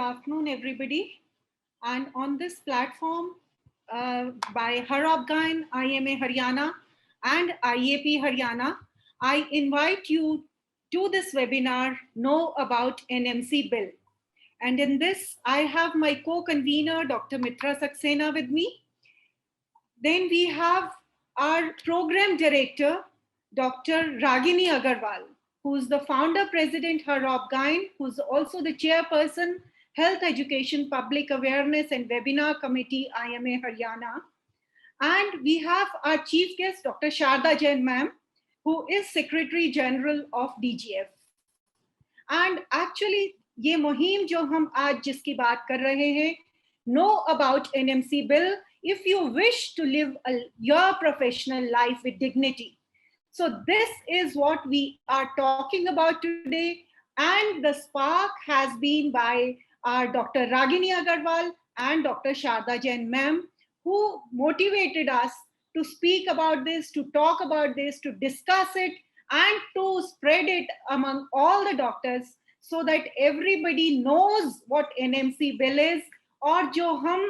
afternoon, everybody. And on this platform by HARObGyn, IMA Haryana and IAP Haryana, I invite you to this webinar, Know About NMC Bill. And in this, I have my co-convener, Dr. Mitra Saxena with me. Then we have our program director, Dr. Ragini Agrawal, who's the founder president HARObGyn, who's also the chairperson Health Education Public Awareness and Webinar Committee IMA Haryana. And we have our chief guest Dr. Sharda Jain ma'am, who is Secretary General of DGF. And actually ये मुहिम जो हम आज जिसकी बात कर रहे हैं, Know About NMC Bill, if you wish to live your professional life with dignity. So this is what we are talking about today, and the spark has been by our Dr. Ragini Agrawal and Dr. Sharda Jain ma'am, who motivated us to speak about this, to talk about this, to discuss it, and to spread it among all the doctors so that everybody knows what NMC bill is, और जो हम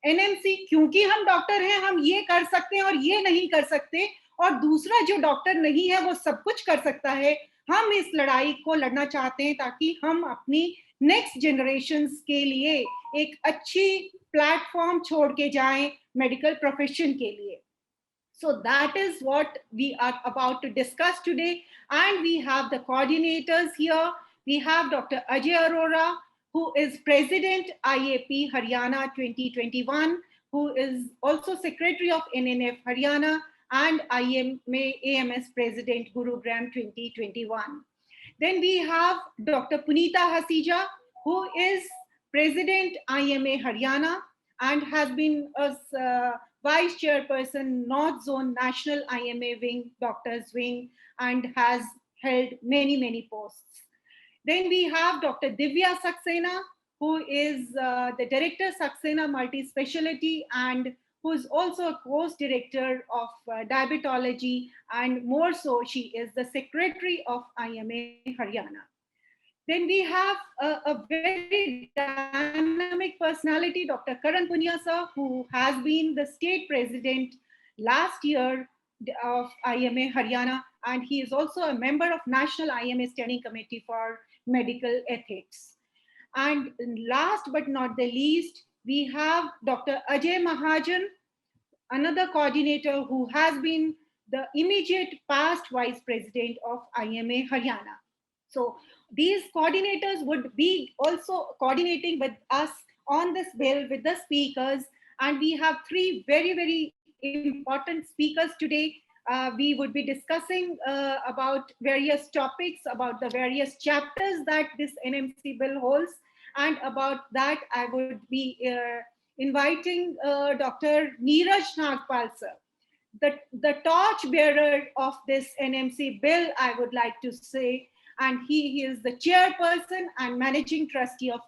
NMC क्योंकि हम doctor हैं हम ये कर सकते हैं और ये नहीं कर सकते, और दूसरा जो डॉक्टर नहीं है वो सब कुछ कर सकता है, हम इस लड़ाई को लड़ना चाहते हैं ताकि हम अपनी नेक्स्ट जनरेशंस के लिए एक अच्छी प्लेटफॉर्म छोड़ के जाएं मेडिकल प्रोफेशन के लिए. So that is what we are about to discuss today, and we have the coordinators here. We have Dr. Ajay Arora, who is President IAP Haryana 2021, who is also Secretary of NNF Haryana and IMA AMS President Gurugram 2021. Then we have Dr. Punita Hasija, who is President IMA Haryana and has been as Vice Chairperson North Zone National IMA Wing, Doctors Wing, and has held many posts. Then we have Dr. Divya Saxena, who is the Director Saxena Multi-Speciality and who is also a course director of diabetology, and more so, she is the Secretary of IMA Haryana. Then we have a very dynamic personality, Dr. Karan Punia sir, who has been the state president last year of IMA Haryana, and he is also a member of National IMA Standing Committee for Medical Ethics. And last but not the least, we have Dr. Ajay Mahajan, another coordinator who has been the immediate past vice president of IMA Haryana. So these coordinators would be also coordinating with us on this bill with the speakers, and we have three very important speakers today. We would be discussing about various topics, about the various chapters that this NMC bill holds, and about that I would be inviting Dr. Neeraj Nagpal sir, the torch bearer of this NMC bill, I would like to say, and he is the chairperson and managing trustee of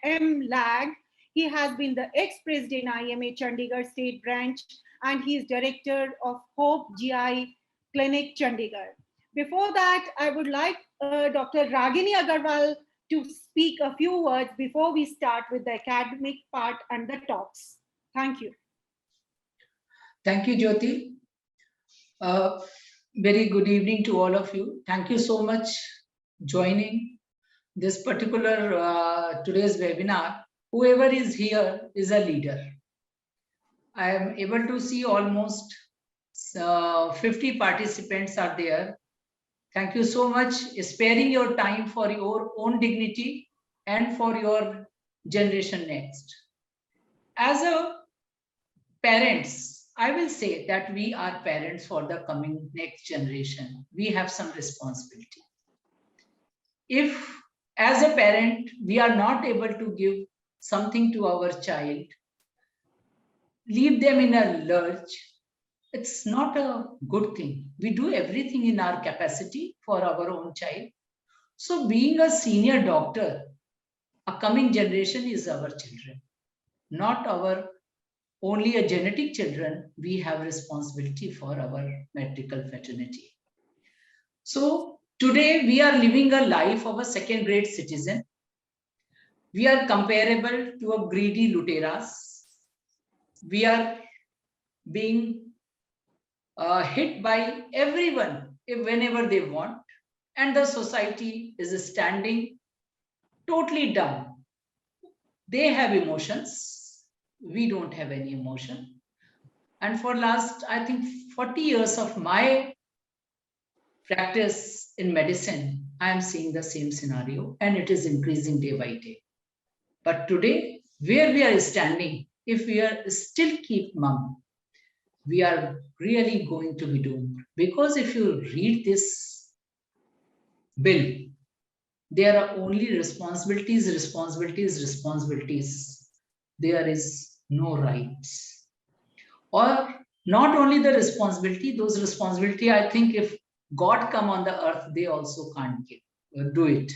MLAG. He has been the ex-president IMA Chandigarh State Branch, and he is director of HARObGyn Clinic Chandigarh. Before that, I would like Dr. Ragini Agrawal to speak a few words before we start with the academic part and the talks. Thank you. Thank you, Jyoti. Very good evening to all of you. Thank you so much joining this particular today's webinar. Whoever is here is a leader. I am able to see almost 50 participants are there. Thank you so much sparing your time for your own dignity and for your generation next. As a parents, I will say that we are parents for the coming next generation. We have some responsibility. If as a parent, we are not able to give something to our child, leave them in a lurch, it's not a good thing. We do everything in our capacity for our own child. So being a senior doctor, a coming generation is our children, not our only a genetic children. We have responsibility for our medical fraternity. So today we are living a life of a second-grade citizen. We are comparable to a greedy luteras. We are being hit by everyone whenever they want, and the society is standing totally dumb. They have emotions. We don't have any emotion. And for last, I think 40 years of my practice in medicine, I am seeing the same scenario, and it is increasing day by day. But today, where we are standing, if we are still keep mum, we are really going to be doomed. Because if you read this bill, there are only responsibilities. There is no rights. Or not only the responsibility, those responsibility, I think if God come on the earth, they also can't do it.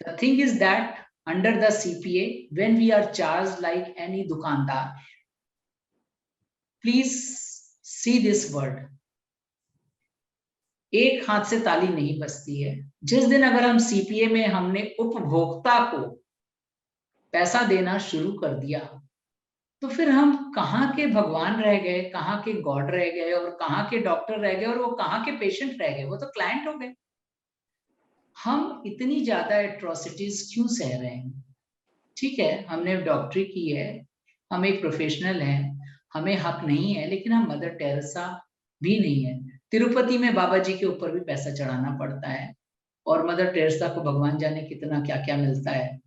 The thing is that under the CPA, when we are charged like any dukandar, please see this word. एक हाथ से ताली नहीं बजती है. जिस दिन अगर हम CPA में हमने उपभोक्ता को पैसा देना शुरू कर दिया, तो फिर हम कहाँ के भगवान रह गए, कहाँ के गॉड रह गए, और कहाँ के डॉक्टर रह गए, और वो कहाँ के पेशेंट रह गए, वो तो क्लाइंट हो गए. हम इतनी ज्यादा एट्रोसिटीज क्यों सह रहे हैं? ठीक है, हमने डॉक्टरी की है, हम एक प्रोफेशनल हैं, हमें हक नहीं है, लेकिन हम मदर टेरेसा भी नहीं है. तिरुपति में बाबा जी के ऊपर भी पैसा चढ़ाना पड़ता है, और मदर टेरेसा को भगवान जाने कितना क्या क्या मिलता है.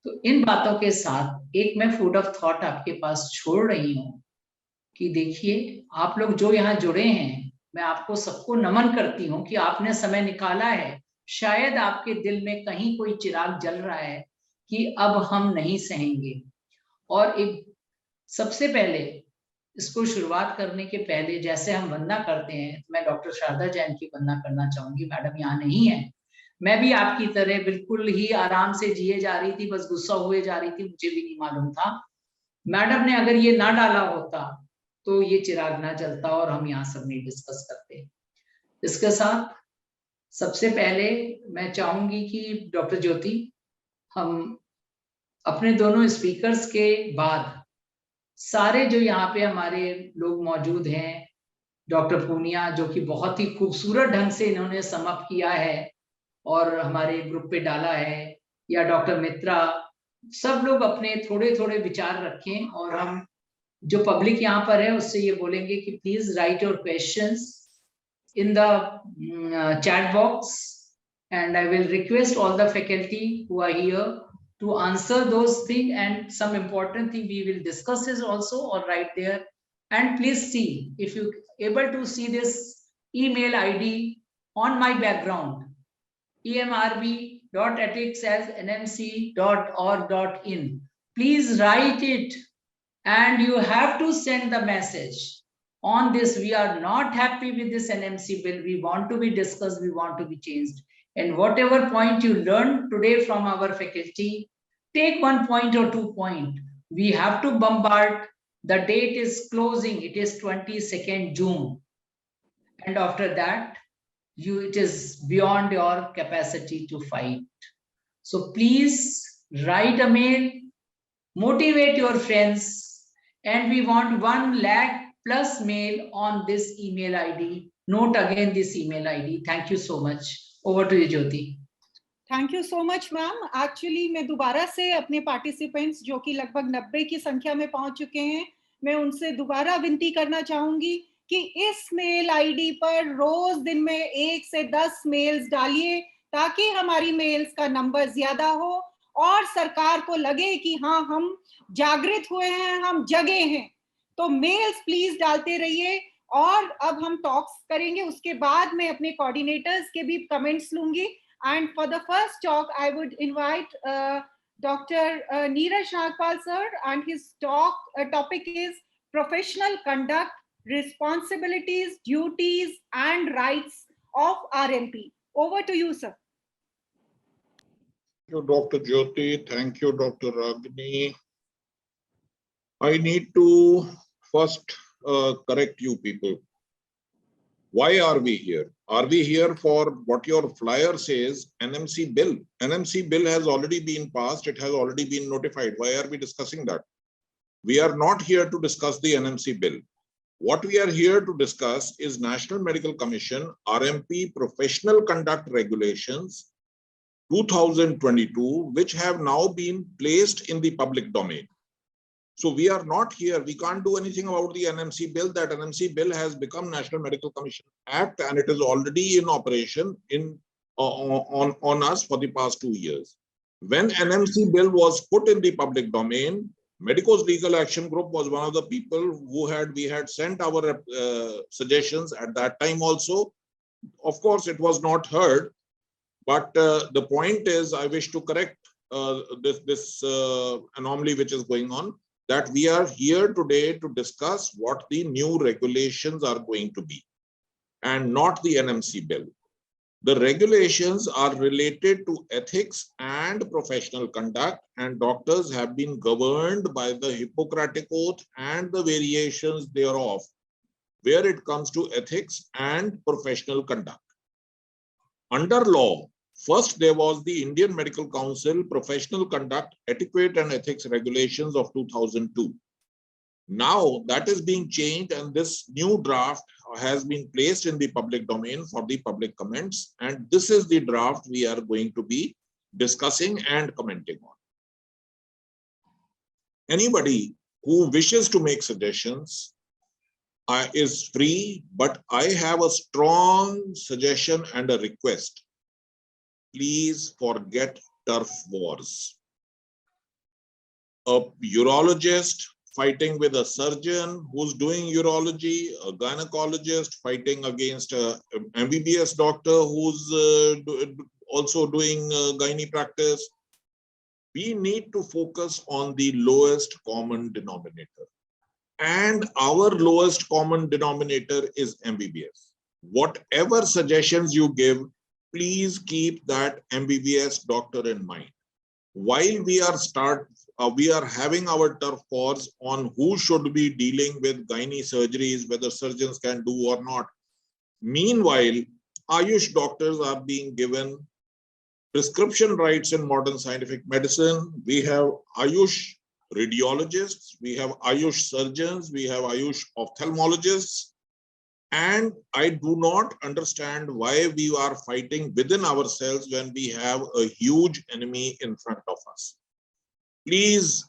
तो इन बातों के साथ एक मैं फूड ऑफ थॉट आपके पास छोड़ रही हूँ कि देखिए, आप लोग जो यहाँ जुड़े हैं, मैं आपको सबको नमन करती हूँ कि आपने समय निकाला है. शायद आपके दिल में कहीं कोई चिराग जल रहा है कि अब हम नहीं सहेंगे. और एक सबसे पहले इसको शुरुआत करने के पहले, जैसे हम वंदना करते हैं, मैं डॉक्टर शारदा जैन की वंदना करना चाहूंगी. मैडम यहाँ नहीं है, मैं भी आपकी तरह बिल्कुल ही आराम से जिए जा रही थी, बस गुस्सा हुए जा रही थी, मुझे भी नहीं मालूम था. मैडम ने अगर ये ना डाला होता तो ये चिराग ना जलता और हम यहाँ सब नहीं डिस्कस करते. इसके साथ सबसे पहले मैं चाहूंगी कि डॉक्टर ज्योति, हम अपने दोनों स्पीकर्स के बाद सारे जो यहाँ पे हमारे लोग मौजूद हैं, डॉक्टर पुनिया जो कि बहुत ही खूबसूरत ढंग से इन्होंने समअप किया है और हमारे ग्रुप पे डाला है, या डॉक्टर मित्रा, सब लोग अपने थोड़े थोड़े विचार रखें. और हम जो पब्लिक यहाँ पर है उससे ये बोलेंगे कि please right your questions in the chat box, and I will request all the faculty who are here to answer those things, and some important thing we will discuss is also all right there. And please see, if you able to see this email ID on my background, emrb.ethics@nmc.org.in, please write it, and you have to send the message on this. We are not happy with this NMC bill. We want to be discussed. We want to be changed. And whatever point you learned today from our faculty, take 1 point or 2 points. We have to bombard. The date is closing. It is 22nd June. And after that, it is beyond your capacity to fight. So please write a mail, motivate your friends, and we want 1 lakh plus mail on this email ID. Note again this email ID. Thank you so much. Over to you, Jyoti. Thank you so much ma'am. Actually मैं दोबारा से अपने participants जो कि लगभग 90 की संख्या में पहुंच चुके हैं, मैं उनसे दोबारा विनती करना चाहूंगी कि इस मेल आईडी पर रोज दिन में 1 से 10 मेल्स डालिए, ताकि हमारी मेल्स का नंबर ज्यादा हो और सरकार को लगे कि हाँ, हम जागृत हुए हैं, हम जगे हैं. तो मेल्स प्लीज डालते रहिए. और अब हम टॉक्स करेंगे, उसके बाद मैं अपने कोऑर्डिनेटर्स के भी कमेंट्स लूंगी. And for the first talk, I would invite Dr. Jagsonpal sir, and his topic is professional conduct, responsibilities, duties, and rights of RMP. Over to you, sir. Thank you, Dr. Jyoti. Thank you, Dr. Ragini. I need to first correct you people. Why are we here? Are we here for what your flyer says, NMC bill? NMC bill has already been passed. It has already been notified. Why are we discussing that? We are not here to discuss the NMC bill. What we are here to discuss is National Medical Commission RMP Professional Conduct Regulations 2022, which have now been placed in the public domain. So we are not here. We can't do anything about the NMC bill. That NMC bill has become National Medical Commission Act, and it is already in operation on us for the past 2 years. When NMC bill was put in the public domain, Medico's Legal Action Group was one of the people who we had sent our suggestions at that time also. Of course, it was not heard, but the point is, I wish to correct this anomaly which is going on, that we are here today to discuss what the new regulations are going to be and not the NMC bill. The regulations are related to ethics and professional conduct, and doctors have been governed by the Hippocratic Oath and the variations thereof, where it comes to ethics and professional conduct. Under law, first there was the Indian Medical Council Professional Conduct, Etiquette and Ethics Regulations of 2002. Now that is being changed, and this new draft has been placed in the public domain for the public comments, and this is the draft we are going to be discussing and commenting on. Anybody who wishes to make suggestions is free, but I have a strong suggestion and a request. Please forget turf wars. A urologist fighting with a surgeon who's doing urology, a gynecologist fighting against a MBBS doctor who's also doing gynae practice. We need to focus on the lowest common denominator. And our lowest common denominator is MBBS. Whatever suggestions you give, please keep that MBBS doctor in mind. While we are having our turf wars on who should be dealing with gynae surgeries, whether surgeons can do or not. Meanwhile, Ayush doctors are being given prescription rights in modern scientific medicine. We have Ayush radiologists, we have Ayush surgeons, we have Ayush ophthalmologists. And I do not understand why we are fighting within ourselves when we have a huge enemy in front of us. Please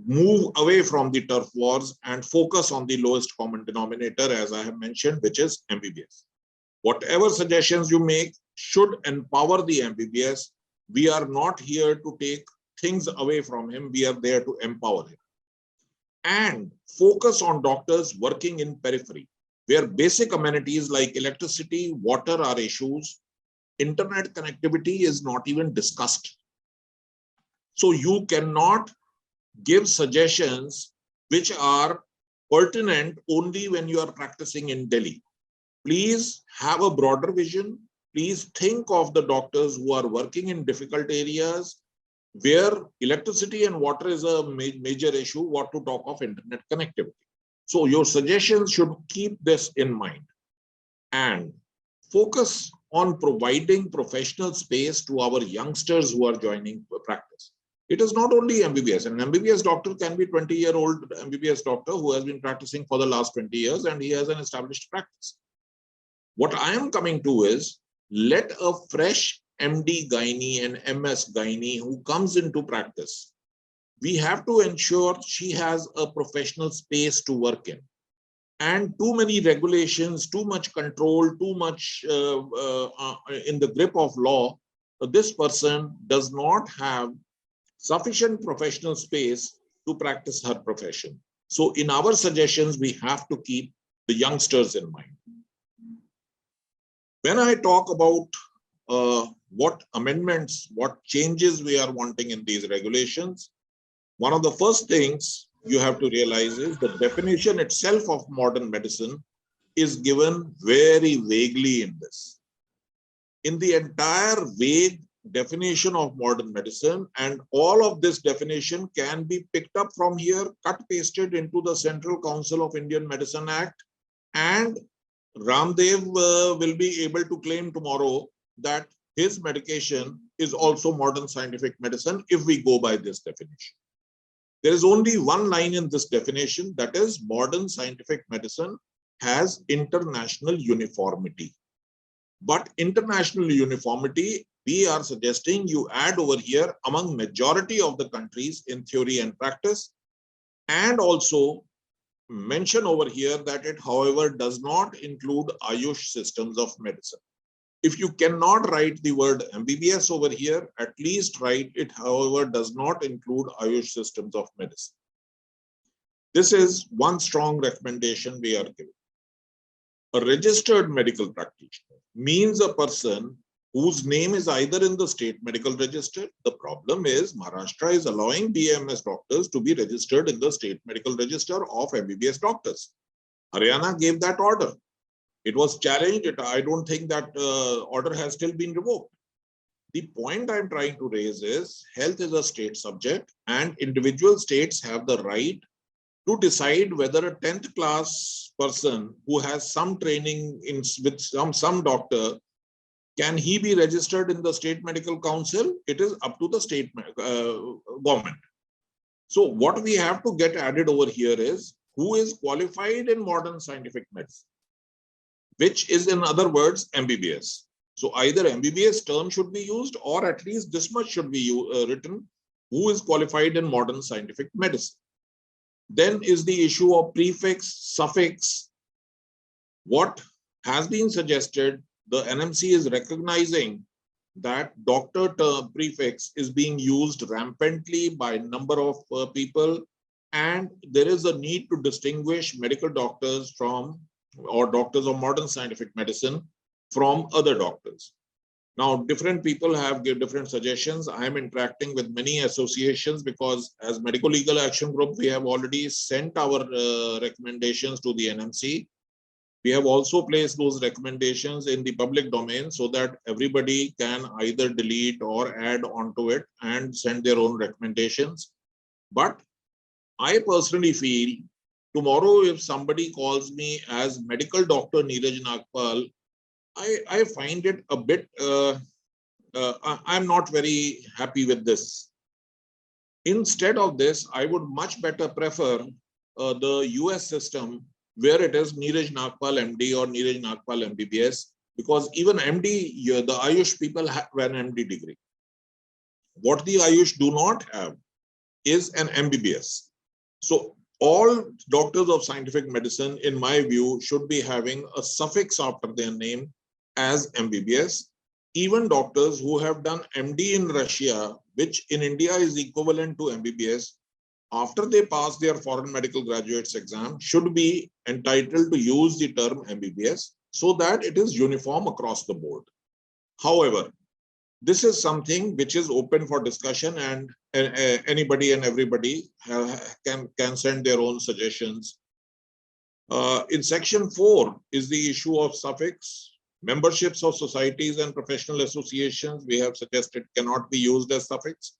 move away from the turf wars and focus on the lowest common denominator, as I have mentioned, which is MBBS. Whatever suggestions you make should empower the MBBS. We are not here to take things away from him. We are there to empower him. And focus on doctors working in periphery, where basic amenities like electricity, water are issues. Internet connectivity is not even discussed. So you cannot give suggestions which are pertinent only when you are practicing in Delhi. Please have a broader vision. Please think of the doctors who are working in difficult areas where electricity and water is a major issue, what to talk of internet connectivity. So your suggestions should keep this in mind and focus on providing professional space to our youngsters who are joining practice. It is not only MBBS. An MBBS doctor can be 20-year-old MBBS doctor who has been practicing for the last 20 years and he has an established practice. What I am coming to is, let a fresh MD gynae and MS gynae who comes into practice, we have to ensure she has a professional space to work in. And too many regulations, too much control, too much in the grip of law, this person does not have sufficient professional space to practice her profession. So in our suggestions, we have to keep the youngsters in mind. When I talk about what amendments, what changes we are wanting in these regulations, one of the first things you have to realize is the definition itself of modern medicine is given very vaguely in this. In the entire vague definition of modern medicine, and all of this definition can be picked up from here, cut pasted into the Central Council of Indian Medicine Act, and Ramdev will be able to claim tomorrow that his medication is also modern scientific medicine if we go by this definition. There is only one line in this definition, that is modern scientific medicine has international uniformity. But international uniformity, we are suggesting you add over here among majority of the countries in theory and practice, and also mention over here that it, however, does not include Ayush systems of medicine. If you cannot write the word MBBS over here, at least write it, however, does not include Ayush systems of medicine. This is one strong recommendation we are giving. A registered medical practitioner means a person whose name is either in the state medical register. The problem is Maharashtra is allowing BAMS doctors to be registered in the state medical register of MBBS doctors. Haryana gave that order. It was challenged. I don't think that order has still been revoked. The point I'm trying to raise is health is a state subject and individual states have the right to decide whether a 10th class person who has some training in with some doctor, can he be registered in the state medical council? It is up to the state government. So what we have to get added over here is who is qualified in modern scientific medicine, which is in other words MBBS. So either MBBS term should be used or at least this much should be written, who is qualified in modern scientific medicine. Then is the issue of prefix, suffix. What has been suggested, the NMC is recognizing that doctor term prefix is being used rampantly by a number of people, and there is a need to distinguish medical doctors from, or doctors of modern scientific medicine from other doctors. Now, different people have given different suggestions. I am interacting with many associations because as Medical Legal Action Group, we have already sent our recommendations to the NMC. We have also placed those recommendations in the public domain so that everybody can either delete or add onto it and send their own recommendations. But I personally feel tomorrow, if somebody calls me as medical doctor Neeraj Nagpal, I find it a bit, I'm not very happy with this. Instead of this, I would much better prefer the US system where it is Neeraj Nagpal MD or Neeraj Nagpal MBBS, because even MD, the Ayush people have an MD degree. What the Ayush do not have is an MBBS. So all doctors of scientific medicine, in my view, should be having a suffix after their name as MBBS. Even doctors who have done MD in Russia, which in India is equivalent to MBBS, after they pass their foreign medical graduates exam, should be entitled to use the term MBBS so that it is uniform across the board. However, this is something which is open for discussion, and anybody and everybody can send their own suggestions. In section 4 is the issue of suffix. Memberships of societies and professional associations, we have suggested, cannot be used as suffix.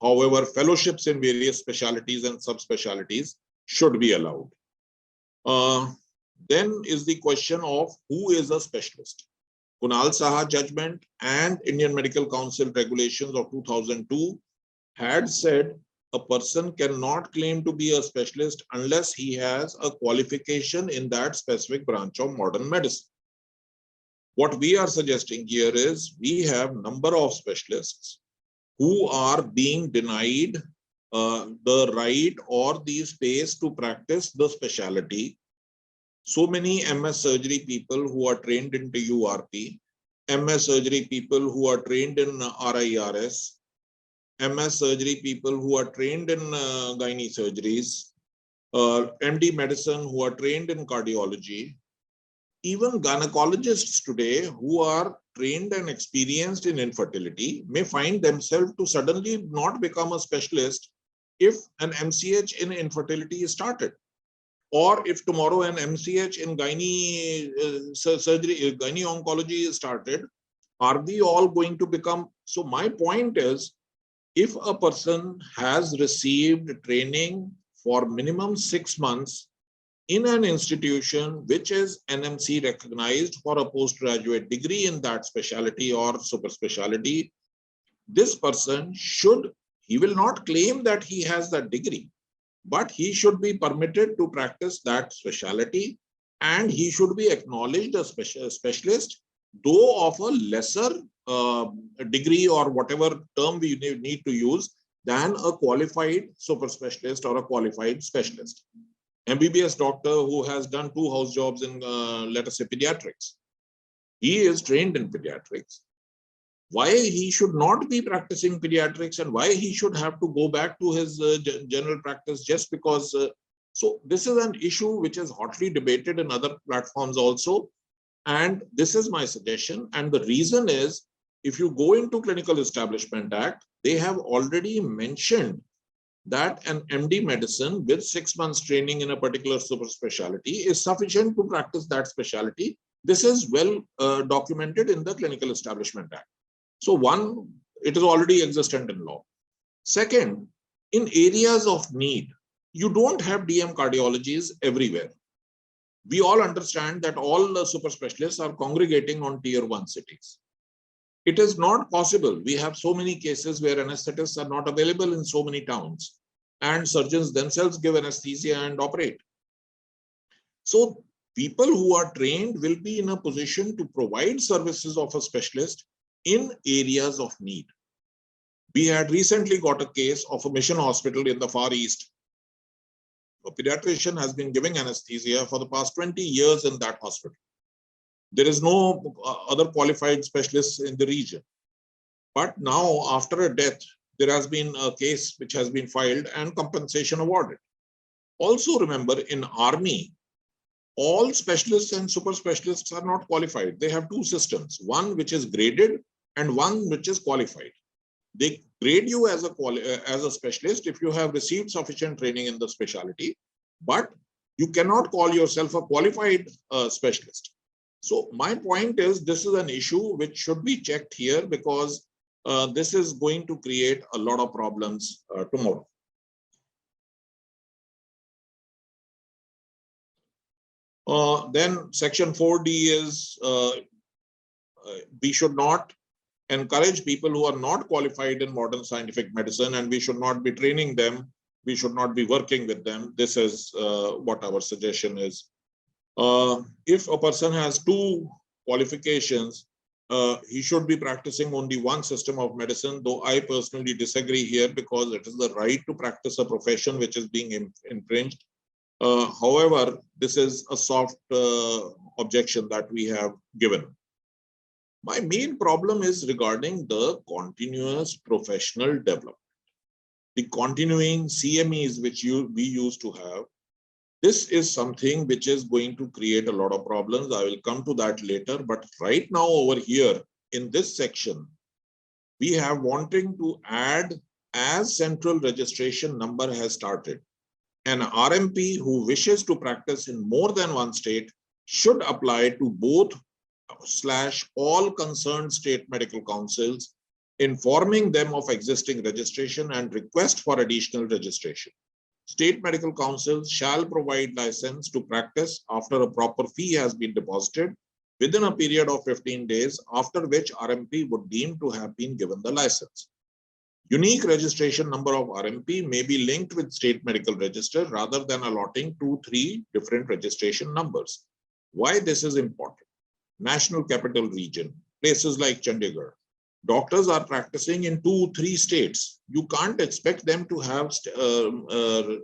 However, fellowships in various specialties and subspecialties should be allowed. Then is the question of who is a specialist. Kunal Saha judgment and Indian Medical Council regulations of 2002 had said a person cannot claim to be a specialist unless he has a qualification in that specific branch of modern medicine. What we are suggesting here is we have number of specialists who are being denied the right or the space to practice the specialty. So many MS surgery people who are trained into URP, MS surgery people who are trained in RIRS, MS surgery people who are trained in gynae surgeries, MD medicine who are trained in cardiology, even gynecologists today who are trained and experienced in infertility may find themselves to suddenly not become a specialist if an MCH in infertility is started. Or if tomorrow an MCH in gynae surgery, gynae oncology is started, are we all going to become? So my point is, if a person has received training for minimum 6 months in an institution which is NMC recognized for a postgraduate degree in that specialty or super specialty, this person should, he will not claim that he has that degree, but he should be permitted to practice that specialty, and he should be acknowledged as specialist, though of a lesser degree or whatever term we need to use than a qualified super specialist or a qualified specialist. MBBS doctor who has done 2 house jobs in, let us say, pediatrics. He is trained in pediatrics. Why he should not be practicing pediatrics and why he should have to go back to his general practice just because. So this is an issue which is hotly debated in other platforms also. And this is my suggestion. And the reason is, if you go into Clinical Establishment Act, they have already mentioned that an MD medicine with 6 months training in a particular super specialty is sufficient to practice that specialty. This is well documented in the Clinical Establishment Act. So one, it is already existent in law. Second, in areas of need, you don't have DM cardiologies everywhere. We all understand that all the super specialists are congregating on tier 1 cities. It is not possible. We have so many cases where anesthetists are not available in so many towns, and surgeons themselves give anesthesia and operate. So people who are trained will be in a position to provide services of a specialist in areas of need. We had recently got a case of a mission hospital in the Far East. A pediatrician has been giving anesthesia for the past 20 years in that hospital. There is no other qualified specialists in the region. But now, after a death, there has been a case which has been filed and compensation awarded. Also remember, in Army, all specialists and super specialists are not qualified. They have 2 systems, one which is graded and one which is qualified. They grade you as a specialist if you have received sufficient training in the specialty, but you cannot call yourself a qualified specialist. So my point is, this is an issue which should be checked here, because this is going to create a lot of problems tomorrow. Then section 4D is we should not encourage people who are not qualified in modern scientific medicine, and we should not be training them. We should not be working with them. This is what our suggestion is. If a person has 2 qualifications, he should be practicing only one system of medicine, though I personally disagree here, because it is the right to practice a profession which is being infringed. However, this is a soft objection that we have given. My main problem is regarding the continuous professional development. The continuing CMEs which we used to have, this is something which is going to create a lot of problems. I will come to that later. But right now over here in this section, we have wanting to add, as central registration number has started, an RMP who wishes to practice in more than one state should apply to both / all concerned state medical councils, informing them of existing registration and request for additional registration. State medical councils shall provide license to practice after a proper fee has been deposited within a period of 15 days, after which RMP would deem to have been given the license. Unique registration number of RMP may be linked with state medical register rather than allotting 2-3 different registration numbers. Why this is important? National Capital Region, places like Chandigarh, doctors are practicing in 2-3 states. You can't expect them to have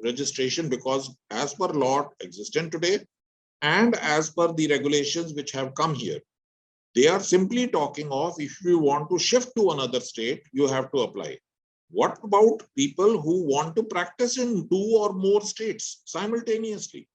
registration, because as per law existent today and as per the regulations which have come here, they are simply talking of if you want to shift to another state, you have to apply. What about people who want to practice in 2 or more states simultaneously?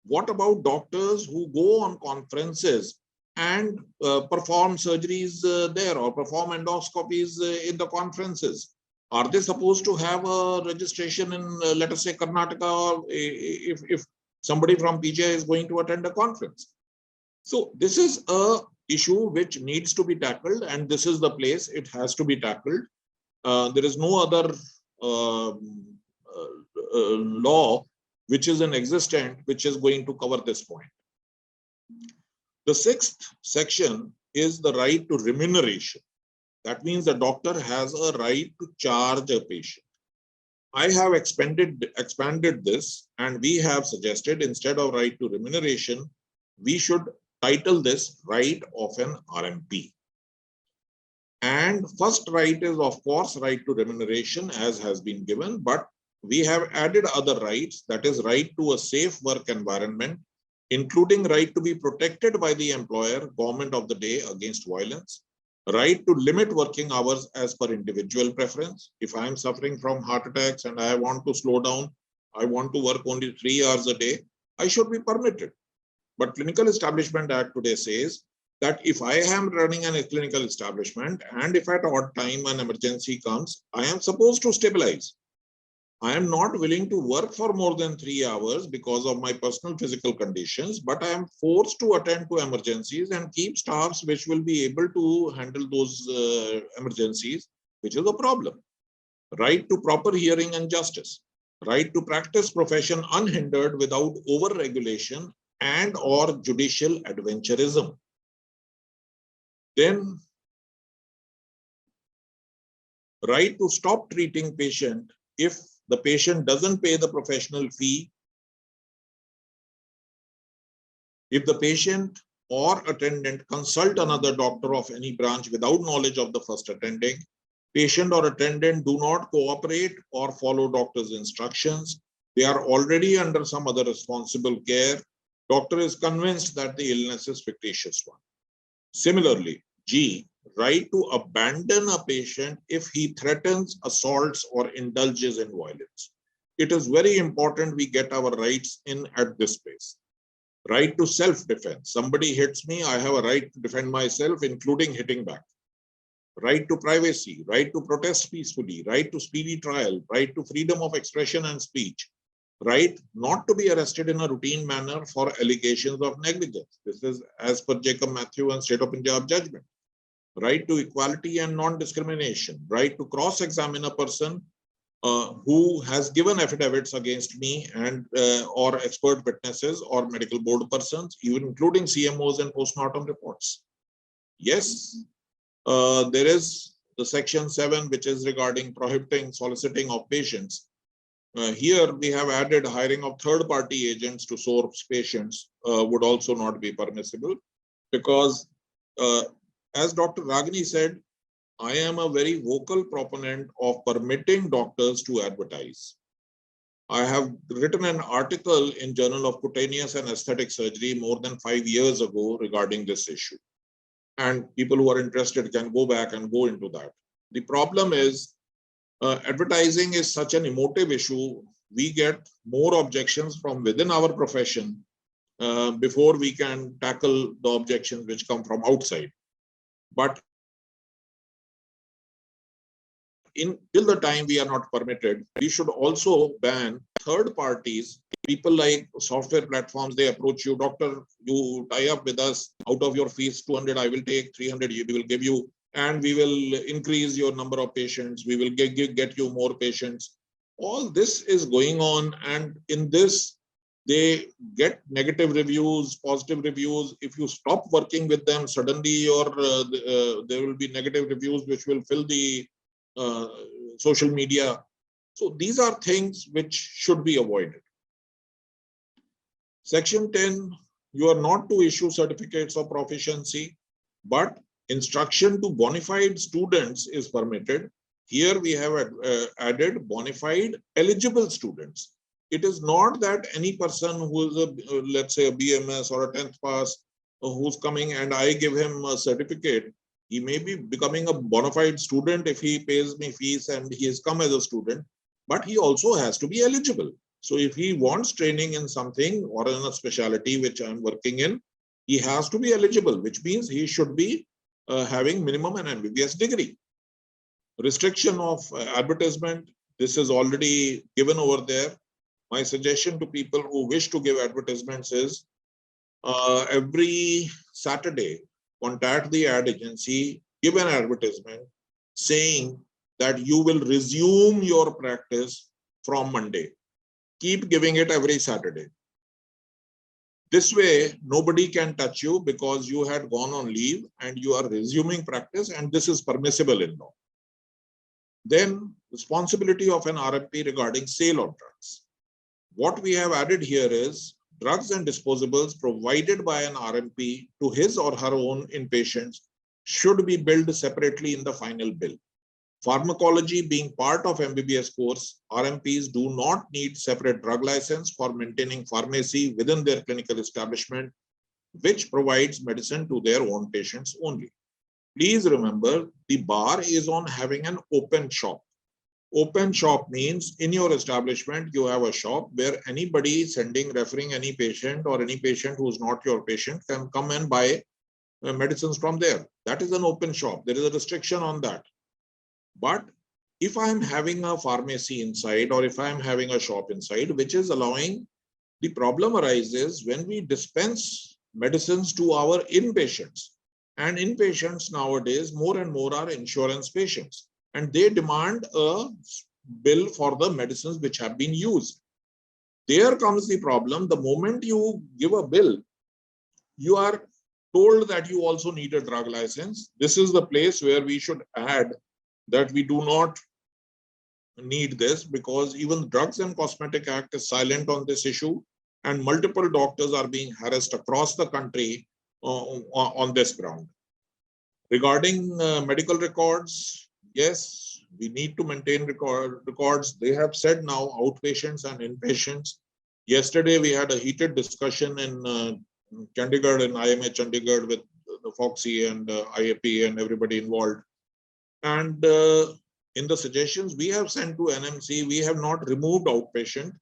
What about doctors who go on conferences and perform surgeries there, or perform endoscopies in the conferences? Are they supposed to have a registration in, let us say, Karnataka, or if somebody from PJ is going to attend a conference? So this is a issue which needs to be tackled, and this is the place it has to be tackled. There is no other law which is an existent, which is going to cover this point. The sixth section is the right to remuneration. That means the doctor has a right to charge a patient. I have expanded this, and we have suggested instead of right to remuneration, we should title this right of an RMP. And first right is, of course, right to remuneration as has been given, but we have added other rights, that is right to a safe work environment, including right to be protected by the employer, government of the day against violence, right to limit working hours as per individual preference. If I am suffering from heart attacks and I want to slow down, I want to work only 3 hours a day, I should be permitted. But Clinical Establishment Act today says that if I am running a clinical establishment and if at odd time an emergency comes, I am supposed to stabilize. I am not willing to work for more than 3 hours because of my personal physical conditions, but I am forced to attend to emergencies and keep staffs which will be able to handle those emergencies, which is a problem. Right to proper hearing and justice. Right to practice profession unhindered without over-regulation and or judicial adventurism. Then, right to stop treating patient if the patient doesn't pay the professional fee. If the patient or attendant consult another doctor of any branch without knowledge of the first attending, patient or attendant do not cooperate or follow doctor's instructions, they are already under some other responsible care, doctor is convinced that the illness is fictitious one. Similarly, G, right to abandon a patient if he threatens, assaults, or indulges in violence. It is very important we get our rights in at this place. Right to self-defense. Somebody hits me, I have a right to defend myself, including hitting back. Right to privacy, right to protest peacefully, right to speedy trial, right to freedom of expression and speech, right not to be arrested in a routine manner for allegations of negligence. This is as per Jacob Matthew and State of Punjab judgment. Right to equality and non-discrimination, right to cross-examine a person who has given affidavits against me and or expert witnesses or medical board persons, even including CMOs and postmortem reports. Yes, there is the section 7, which is regarding prohibiting soliciting of patients. Here we have added hiring of third-party agents to source patients would also not be permissible, because as Dr. Ragini said, I am a very vocal proponent of permitting doctors to advertise. I have written an article in Journal of Cutaneous and Aesthetic Surgery more than 5 years ago regarding this issue. And people who are interested can go back and go into that. The problem is advertising is such an emotive issue. We get more objections from within our profession before we can tackle the objections which come from outside. But till the time we are not permitted, we should also ban third parties, people like software platforms. They approach you, doctor, you tie up with us, out of your fees 200 I will take, 300 we will give you, and we will increase your number of patients, we will get you more patients. All this is going on, and in this they get negative reviews, positive reviews. If you stop working with them, suddenly there will be negative reviews which will fill the social media. So these are things which should be avoided. Section 10, you are not to issue certificates of proficiency, but instruction to bona fide students is permitted. Here we have added bona fide eligible students. It is not that any person who is a, let's say a BMS or a 10th pass who's coming and I give him a certificate. He may be becoming a bona fide student if he pays me fees and he has come as a student, but he also has to be eligible. So if he wants training in something or in a specialty which I'm working in, he has to be eligible, which means he should be having minimum an MBBS degree. Restriction of advertisement, this is already given over there. My suggestion to people who wish to give advertisements is every Saturday, contact the ad agency, give an advertisement saying that you will resume your practice from Monday. keep giving it every Saturday. This way, nobody can touch you because you had gone on leave and you are resuming practice, and this is permissible in law. Then, responsibility of an RMP regarding sale of drugs. What we have added here is drugs and disposables provided by an RMP to his or her own inpatients should be billed separately in the final bill. Pharmacology being part of MBBS course, RMPs do not need separate drug license for maintaining pharmacy within their clinical establishment, which provides medicine to their own patients only. Please remember, the bar is on having an open shop. Open shop means in your establishment, you have a shop where anybody referring any patient or any patient who's not your patient can come and buy medicines from there. That is an open shop. There is a restriction on that. But if I'm having a pharmacy inside, or if I'm having a shop inside, which is allowing, the problem arises when we dispense medicines to our inpatients. And inpatients nowadays, more and more are insurance patients. And they demand a bill for the medicines which have been used. There comes the problem. The moment you give a bill, you are told that you also need a drug license. This is the place where we should add that we do not need this, because even the Drugs and Cosmetic Act is silent on this issue, and multiple doctors are being harassed across the country on this ground. Regarding medical records, yes, we need to maintain records. They have said now outpatients and inpatients. Yesterday, we had a heated discussion in Chandigarh, in IMA Chandigarh, with the Foxy and IAP and everybody involved. And in the suggestions we have sent to NMC, we have not removed outpatient,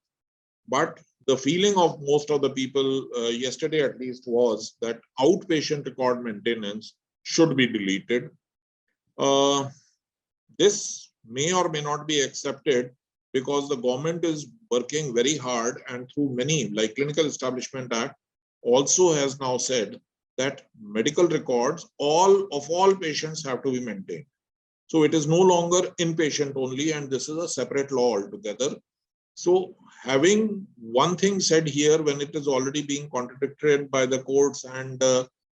but the feeling of most of the people yesterday at least was that outpatient record maintenance should be deleted. This may or may not be accepted because the government is working very hard, and through many, like Clinical Establishment Act also has now said that medical records of all patients have to be maintained. So it is no longer inpatient only, and this is a separate law altogether. So having one thing said here when it is already being contradicted by the courts and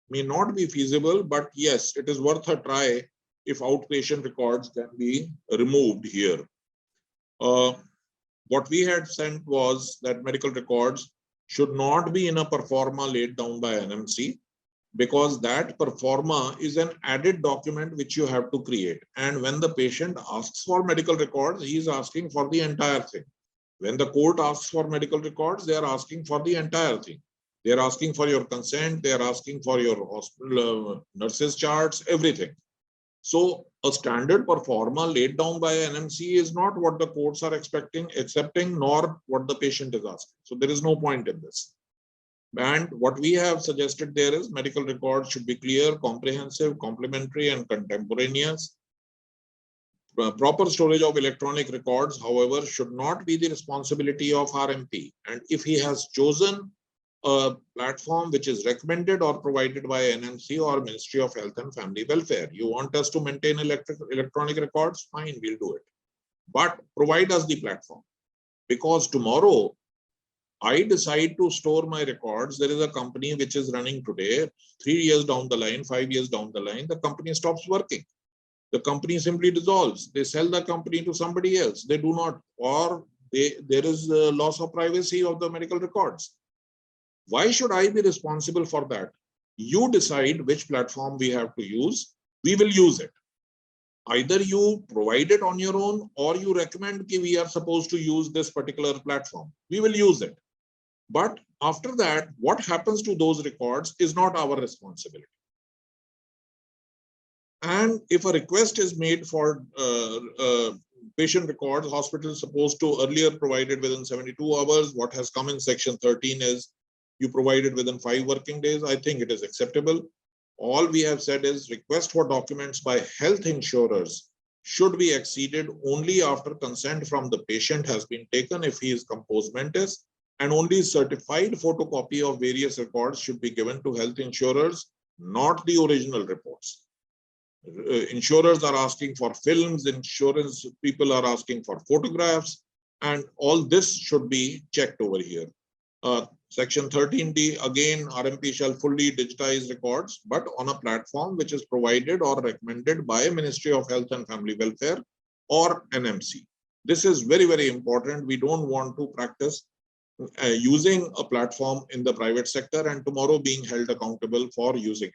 may not be feasible, but yes, it is worth a try if outpatient records can be removed here. What we had sent was that medical records should not be in a performa laid down by NMC, because that performa is an added document which you have to create. And when the patient asks for medical records, he is asking for the entire thing. When the court asks for medical records, they are asking for the entire thing. They are asking for your consent, they are asking for your hospital nurses charts, everything. So a standard performa laid down by NMC is not what the courts are accepting, nor what the patient is asking. So there is no point in this. And what we have suggested there is medical records should be clear, comprehensive, complementary, and contemporaneous. Proper storage of electronic records, however, should not be the responsibility of RMP. And if he has chosen a platform which is recommended or provided by NMC or Ministry of Health and Family Welfare, you want us to maintain electronic records, fine, we'll do it. But provide us the platform. Because tomorrow, I decide to store my records. There is a company which is running today, 3 years down the line, 5 years down the line, the company stops working. The company simply dissolves. They sell the company to somebody else. They do not, or there is a loss of privacy of the medical records. Why should I be responsible for that? You decide which platform we have to use. We will use it. Either you provide it on your own, or you recommend that we are supposed to use this particular platform. We will use it. But after that, what happens to those records is not our responsibility. And if a request is made for patient records, hospital is supposed to earlier provide it within 72 hours. What has come in section 13 is you provide it within 5 working days. I think it is acceptable. All we have said is request for documents by health insurers should be exceeded only after consent from the patient has been taken if he is compos mentis, and only certified photocopy of various records should be given to health insurers, not the original reports. Insurers are asking for films, insurance people are asking for photographs. And all this should be checked over here. Section 13D, again, RMP shall fully digitize records, but on a platform which is provided or recommended by Ministry of Health and Family Welfare or NMC. This is very, very important. We don't want to practice using a platform in the private sector and tomorrow being held accountable for using it.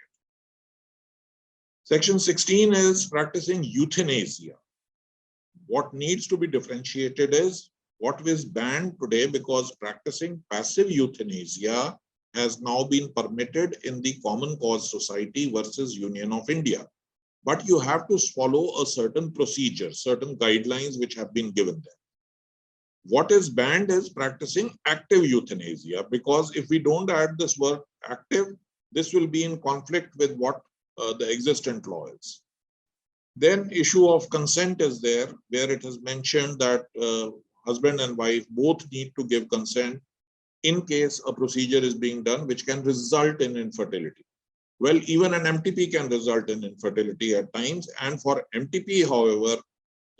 Section 16 is practicing euthanasia. What needs to be differentiated is what is banned today, because practicing passive euthanasia has now been permitted in the Common Cause Society versus Union of India. But you have to follow a certain procedure, certain guidelines which have been given there. What is banned is practicing active euthanasia, because if we don't add this word active, this will be in conflict with what the existent law is. Then issue of consent is there, where it is mentioned that husband and wife both need to give consent in case a procedure is being done which can result in infertility. Well, even an MTP can result in infertility at times. And for MTP, however,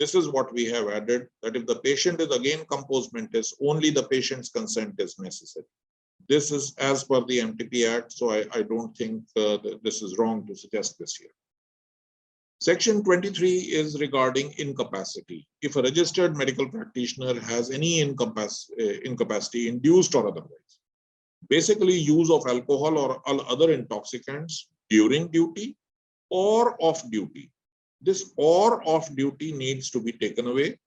this is what we have added, that if the patient is again compos mentis, only the patient's consent is necessary. This is as per the MTP Act, so I don't think this is wrong to suggest this here. Section 23 is regarding incapacity. If a registered medical practitioner has any incapacity, induced or otherwise, basically use of alcohol or other intoxicants during duty or off duty, this or off duty needs to be taken away.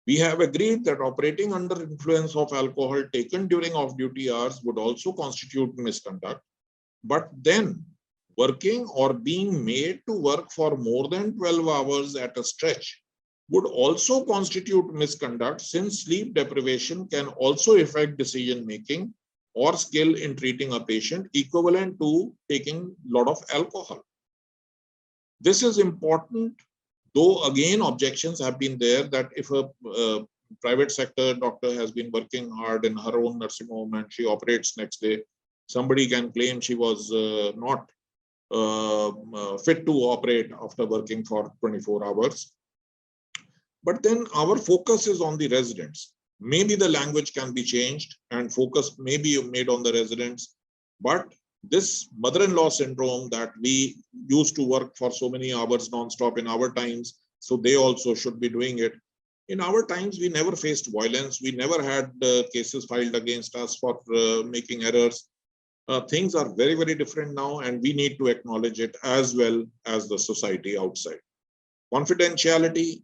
We have agreed that operating under influence of alcohol taken during off-duty hours would also constitute misconduct, but then working or being made to work for more than 12 hours at a stretch would also constitute misconduct, since sleep deprivation can also affect decision-making or skill in treating a patient, equivalent to taking a lot of alcohol. This is important, though again objections have been there that if a private sector doctor has been working hard in her own nursing home and she operates next day, somebody can claim she was not fit to operate after working for 24 hours. But then our focus is on the residents. Maybe the language can be changed and focus may be made on the residents, but this mother-in-law syndrome that we used to work for so many hours non-stop in our times, so they also should be doing it. In our times, we never faced violence. We never had cases filed against us for making errors. Things are very, very different now, and we need to acknowledge it as well as the society outside. Confidentiality.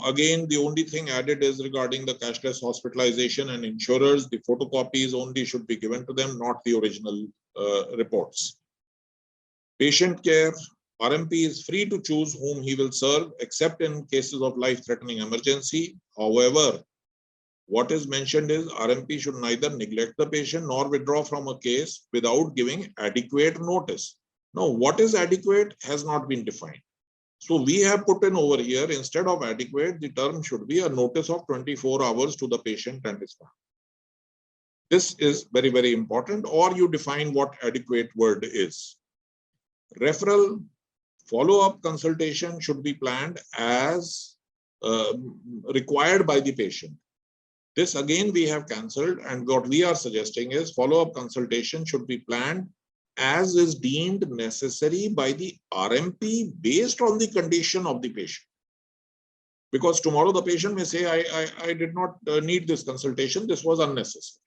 Again, the only thing added is regarding the cashless hospitalization and insurers. The photocopies only should be given to them, not the original reports. Patient care. RMP is free to choose whom he will serve, except in cases of life-threatening emergency. However, what is mentioned is RMP should neither neglect the patient nor withdraw from a case without giving adequate notice. Now, what is adequate has not been defined. So we have put in over here, instead of adequate, the term should be a notice of 24 hours to the patient and his family. This is very, very important, or you define what adequate word is. Referral, follow-up consultation should be planned as required by the patient. This again we have cancelled, and what we are suggesting is follow-up consultation should be planned as is deemed necessary by the RMP based on the condition of the patient. Because tomorrow the patient may say, I did not need this consultation, this was unnecessary.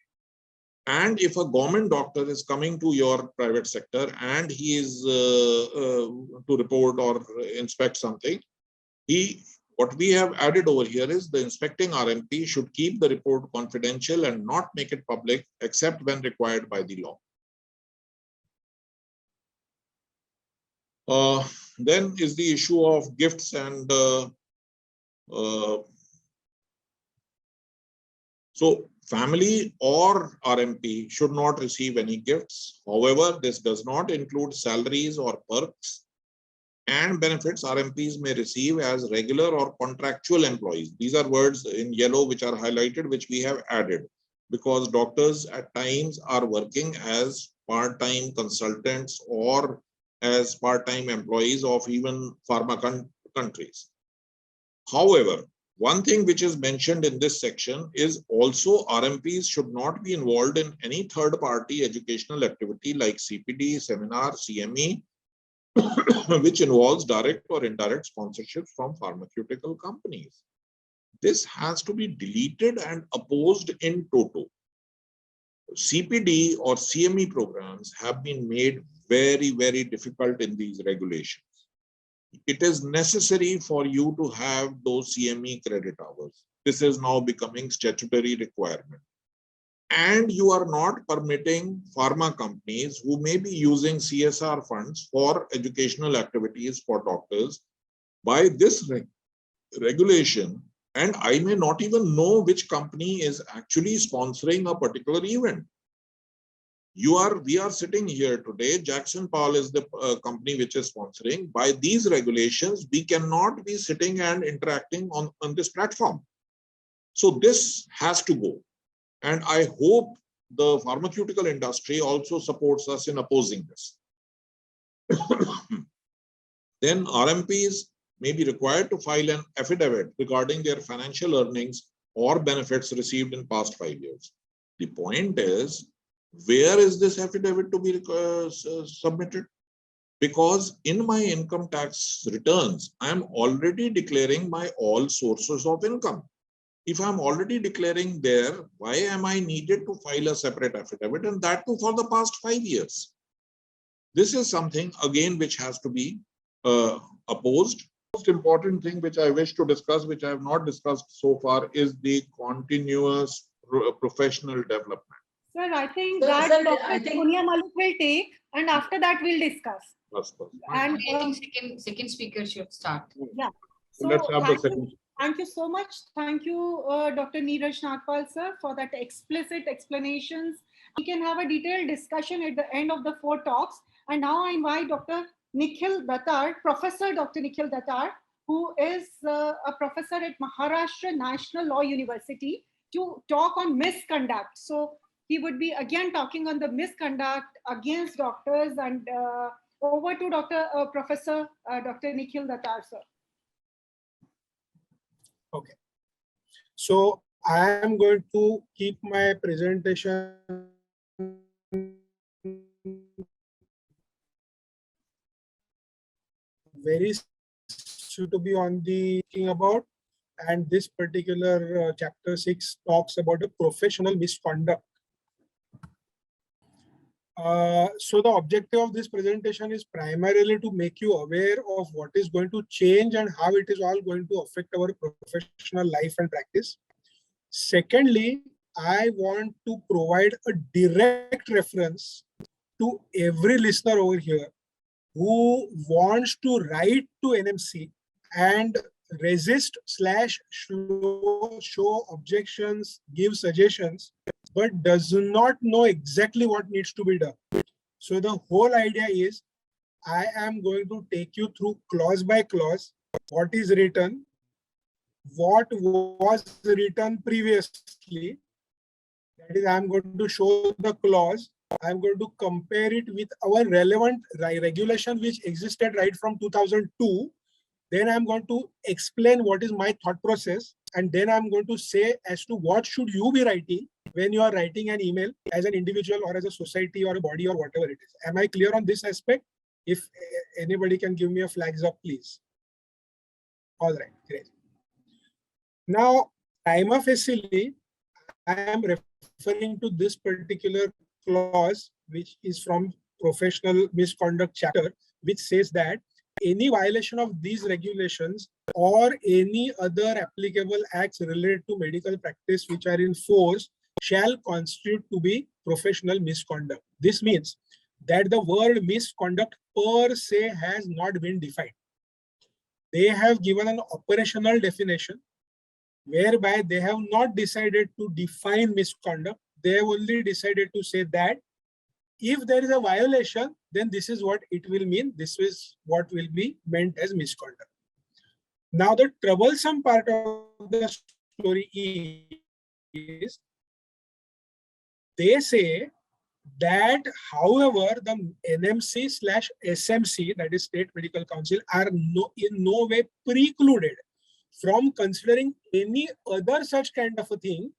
And if a government doctor is coming to your private sector and he is to report or inspect something, what we have added over here is the inspecting RMP should keep the report confidential and not make it public except when required by the law. Then is the issue of gifts and so family or RMP should not receive any gifts. However, this does not include salaries or perks and benefits RMPs may receive as regular or contractual employees. These are words in yellow which are highlighted, which we have added because doctors at times are working as part-time consultants or as part-time employees of even pharma countries. However, One thing which is mentioned in this section is also RMPs should not be involved in any third-party educational activity like CPD, seminar, CME, which involves direct or indirect sponsorships from pharmaceutical companies. This has to be deleted and opposed in toto. CPD or CME programs have been made very, very difficult in these regulations. It is necessary for you to have those CME credit hours. This is now becoming statutory requirement. And you are not permitting pharma companies who may be using CSR funds for educational activities for doctors by this regulation. And I may not even know which company is actually sponsoring a particular event. We are sitting here today. Jagsonpal is the company which is sponsoring. By these regulations, we cannot be sitting and interacting on this platform. So this has to go. And I hope the pharmaceutical industry also supports us in opposing this. Then RMPs may be required to file an affidavit regarding their financial earnings or benefits received in past 5 years. The point is, where is this affidavit to be submitted? Because in my income tax returns, I am already declaring my all sources of income. If I'm already declaring there, why am I needed to file a separate affidavit, and that too for the past 5 years? This is something again which has to be opposed. Most important thing which I wish to discuss, which I have not discussed so far, is the continuous professional development. Sir, I think So, that sir, Dr. I think- Punia Malik will take, and after that we'll discuss. And I think second speaker should start. yeah. So let's have the second. Thank you so much. Thank you, Dr. Neeraj Nagpal, sir, for that explicit explanations. We can have a detailed discussion at the end of the 4 talks. And now I invite Dr. Nikhil Datar, Professor Dr. Nikhil Datar, who is a professor at Maharashtra National Law University, to talk on misconduct. So he would be again talking on the misconduct against doctors. And over to Professor Dr. Nikhil Datar, sir. Okay. So I am going to keep my presentation very suitably on the thinking about, and this particular chapter 6 talks about a professional misconduct. So the objective of this presentation is primarily to make you aware of what is going to change and how it is all going to affect our professional life and practice. Secondly, I want to provide a direct reference to every listener over here who wants to write to NMC and resist / show objections, give suggestions, but does not know exactly what needs to be done. So the whole idea is I am going to take you through clause by clause what is written, what was written previously. That is, I am going to show the clause. I am going to compare it with our relevant regulation which existed right from 2002. Then I'm going to explain what is my thought process, and then I'm going to say as to what should you be writing when you are writing an email as an individual or as a society or a body or whatever it is. Am I clear on this aspect? If anybody can give me a flags up, please. All right, great. Now, prima facie, I am referring to this particular clause, which is from Professional Misconduct chapter, which says that any violation of these regulations or any other applicable acts related to medical practice which are in force shall constitute to be professional misconduct. This means that the word misconduct per se has not been defined. They have given an operational definition whereby they have not decided to define misconduct. They have only decided to say that if there is a violation, then this is what it will mean. This is what will be meant as misconduct. Now, the troublesome part of the story is they say that, however, the NMC / SMC, that is State Medical Council, are in no way precluded from considering any other such kind of a thing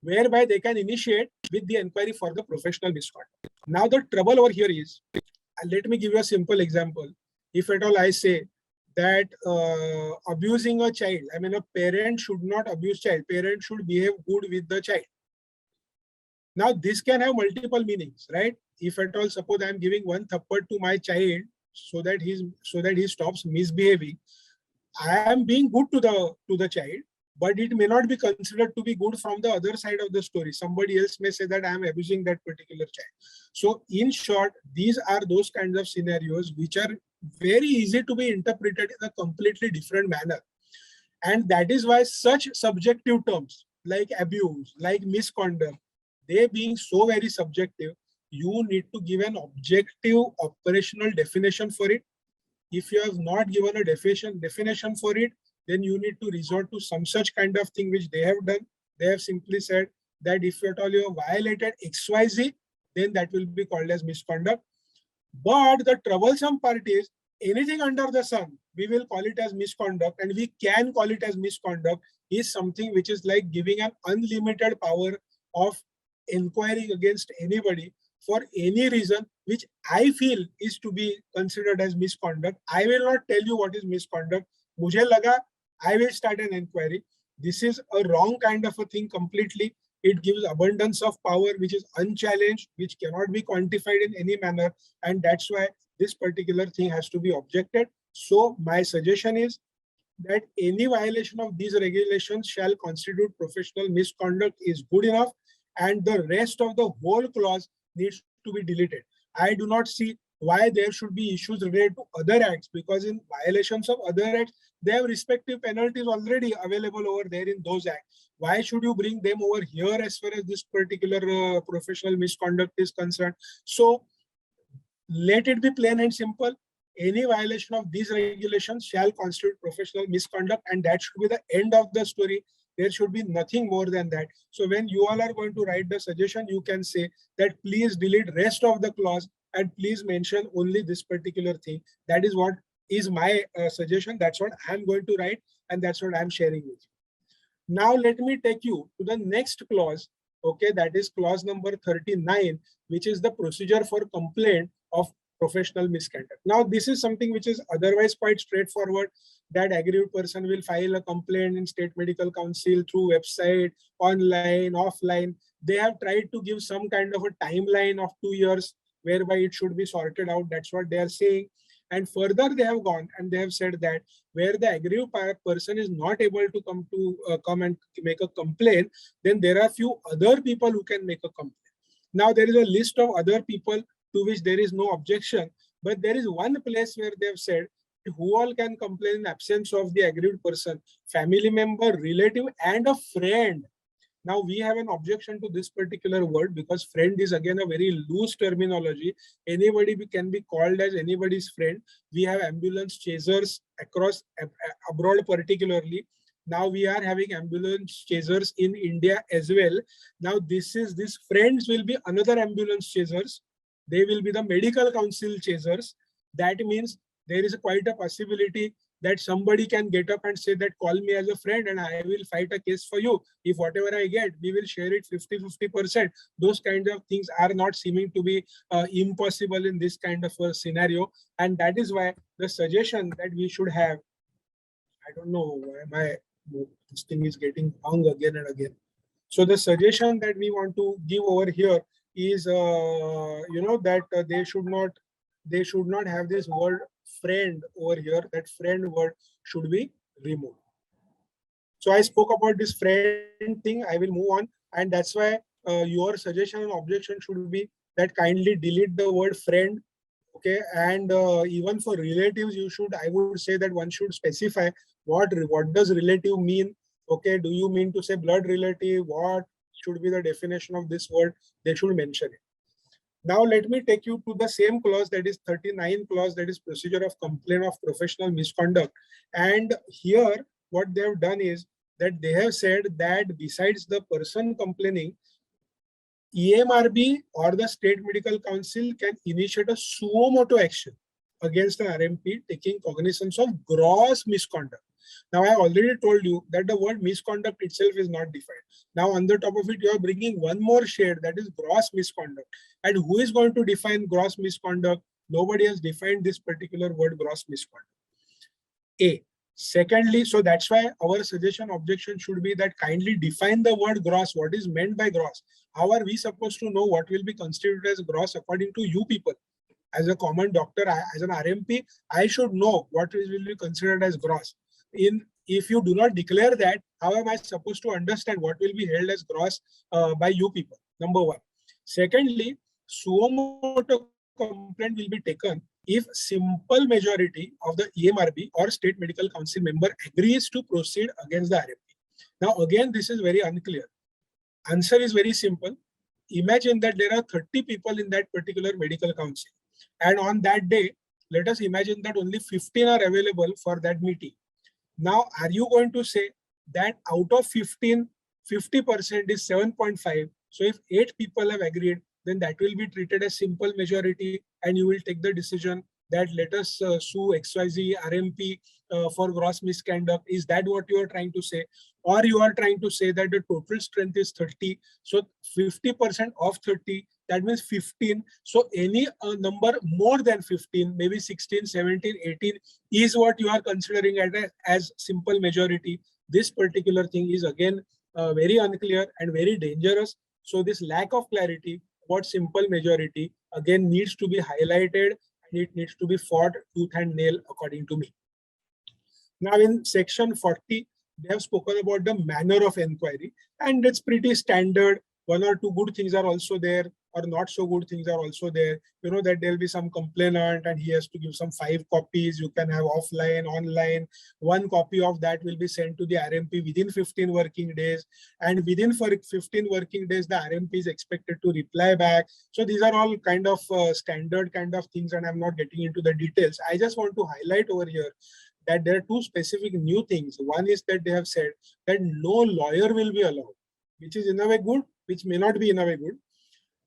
whereby they can initiate with the inquiry for the professional misconduct. Now the trouble over here is, let me give you a simple example. If at all I say that abusing a child, I mean a parent should not abuse child, parent should behave good with the child. Now this can have multiple meanings, right? If at all suppose I am giving one thappad to my child so that he stops misbehaving, I am being good to the child, but it may not be considered to be good from the other side of the story. Somebody else may say that I am abusing that particular child. So in short, these are those kinds of scenarios which are very easy to be interpreted in a completely different manner. And that is why such subjective terms like abuse, like misconduct, they being so very subjective, you need to give an objective operational definition for it. If you have not given a definition for it, then you need to resort to some such kind of thing which they have done. They have simply said that if at all you have violated XYZ, then that will be called as misconduct. But the troublesome part is anything under the sun, we will call it as misconduct, and we can call it as misconduct, is something which is like giving an unlimited power of inquiring against anybody for any reason which I feel is to be considered as misconduct. I will not tell you what is misconduct. Mujhe laga, I will start an inquiry. This is a wrong kind of a thing completely. It gives abundance of power which is unchallenged, which cannot be quantified in any manner. And that's why this particular thing has to be objected. So my suggestion is that any violation of these regulations shall constitute professional misconduct is good enough, and the rest of the whole clause needs to be deleted. I do not see why there should be issues related to other acts, because in violations of other acts, they have respective penalties already available over there in those acts. Why should you bring them over here as far as this particular professional misconduct is concerned? So let it be plain and simple. Any violation of these regulations shall constitute professional misconduct, and that should be the end of the story. There should be nothing more than that. So when you all are going to write the suggestion, you can say that please delete rest of the clause and please mention only this particular thing. That is what is my suggestion. That's what I'm going to write, and that's what I'm sharing with you. Now let me take you to the next clause. Okay, that is clause number 39, which is the procedure for complaint of professional misconduct. Now this is something which is otherwise quite straightforward, that aggrieved person will file a complaint in State Medical Council through website, online, offline. They have tried to give some kind of a timeline of 2 years whereby it should be sorted out. That's what they are saying. And further they have gone and they have said that where the aggrieved person is not able to come and make a complaint, then there are few other people who can make a complaint. Now there is a list of other people to which there is no objection, but there is one place where they have said who all can complain in absence of the aggrieved person: family member, relative, and a friend. Now we have an objection to this particular word because friend is again a very loose terminology. Anybody can be called as anybody's friend. We have ambulance chasers across abroad particularly. Now we are having ambulance chasers in India as well. Now these friends will be another ambulance chasers. They will be the medical council chasers. That means there is quite a possibility that somebody can get up and say that call me as a friend and I will fight a case for you. If whatever I get, we will share it 50-50%. Those kinds of things are not seeming to be impossible in this kind of a scenario. And that is why the suggestion that we should have, I don't know why this thing is getting hung again and again. So the suggestion that we want to give over here is, that they should not have this word friend over here. That friend word should be removed. So I spoke about this friend thing. I will move on, and that's why your suggestion and objection should be that kindly delete the word friend. Okay, and even for relatives, I would say that one should specify what does relative mean. Okay, do you mean to say blood relative? What should be the definition of this word? They should mention it. Now let me take you to the same clause, that is 39 clause, that is procedure of complaint of professional misconduct. And here what they have done is that they have said that besides the person complaining, EMRB or the State Medical Council can initiate a suo motu action against an RMP taking cognizance of gross misconduct. Now, I already told you that the word misconduct itself is not defined. Now, on the top of it, you are bringing one more shade, that is gross misconduct. And who is going to define gross misconduct? Nobody has defined this particular word gross misconduct. A. Secondly, so that's why our suggestion objection should be that kindly define the word gross. What is meant by gross? How are we supposed to know what will be considered as gross according to you people? As a common doctor, as an RMP, I should know what will be considered as gross. If you do not declare that, how am I supposed to understand what will be held as gross by you people? Number one. Secondly, suo motu complaint will be taken if simple majority of the EMRB or State Medical Council member agrees to proceed against the RMP. Now, again, this is very unclear. Answer is very simple. Imagine that there are 30 people in that particular medical council. And on that day, let us imagine that only 15 are available for that meeting. Now, are you going to say that out of 15, 50% is 7.5? So if 8 people have agreed, then that will be treated as simple majority, and you will take the decision that let us sue XYZ RMP for gross misconduct. Is that what you are trying to say? Or you are trying to say that the total strength is 30, so 50% of 30, that means 15. So any number more than 15, maybe 16, 17, 18 is what you are considering as simple majority. This particular thing is again very unclear and very dangerous. So this lack of clarity about simple majority again needs to be highlighted, and it needs to be fought tooth and nail according to me. Now in section 40, they have spoken about the manner of inquiry, and it's pretty standard. One or two good things are also there, or not so good things are also there. You know that there'll be some complainant and he has to give some 5 copies. You can have offline, online. 1 copy of that will be sent to the RMP within 15 working days. And within 15 working days, the RMP is expected to reply back. So these are all kind of standard kind of things, and I'm not getting into the details. I just want to highlight over here that there are 2 specific new things. One is that they have said that no lawyer will be allowed, which is in a way good, which may not be in a way good.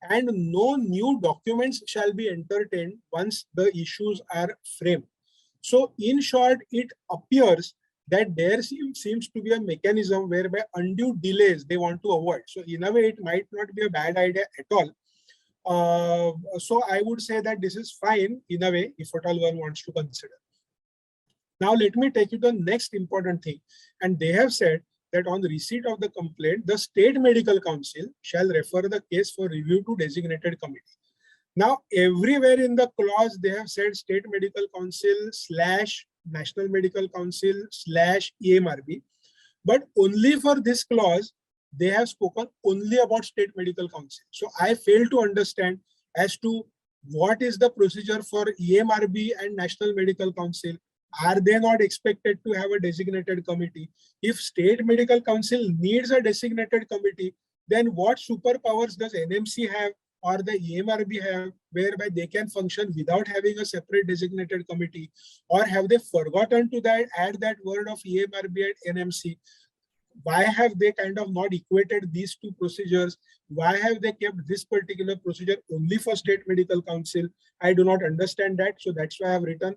And no new documents shall be entertained once the issues are framed. So in short, it appears that there seems to be a mechanism whereby undue delays they want to avoid. So in a way, it might not be a bad idea at all. So I would say that this is fine in a way, if at all one wants to consider. Now let me take you to the next important thing. And they have said that on the receipt of the complaint, the State Medical Council shall refer the case for review to designated committee. Now, everywhere in the clause, they have said State Medical Council / National Medical Council / EMRB. But only for this clause, they have spoken only about State Medical Council. So I fail to understand as to what is the procedure for EMRB and National Medical Council. Are they not expected to have a designated committee? If State Medical Council needs a designated committee, then what superpowers does NMC have or the EMRB have whereby they can function without having a separate designated committee? Or have they forgotten to add that word of EMRB and NMC? Why have they kind of not equated these 2 procedures? Why have they kept this particular procedure only for State Medical Council? I do not understand that. So that's why I have written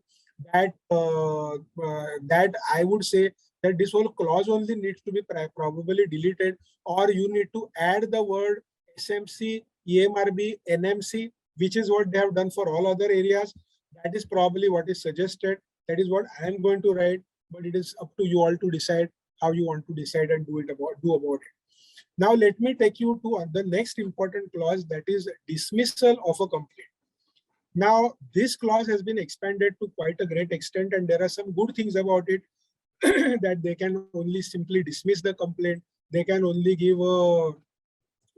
that that I would say that this whole clause only needs to be probably deleted, or you need to add the word SMC, EMRB, NMC, which is what they have done for all other areas. That is probably what is suggested. That is what I am going to write, but it is up to you all to decide how you want to decide and do about it. Now let me take you to the next important clause, that is dismissal of a complaint. Now, this clause has been expanded to quite a great extent, and there are some good things about it that they can only simply dismiss the complaint. They can only give a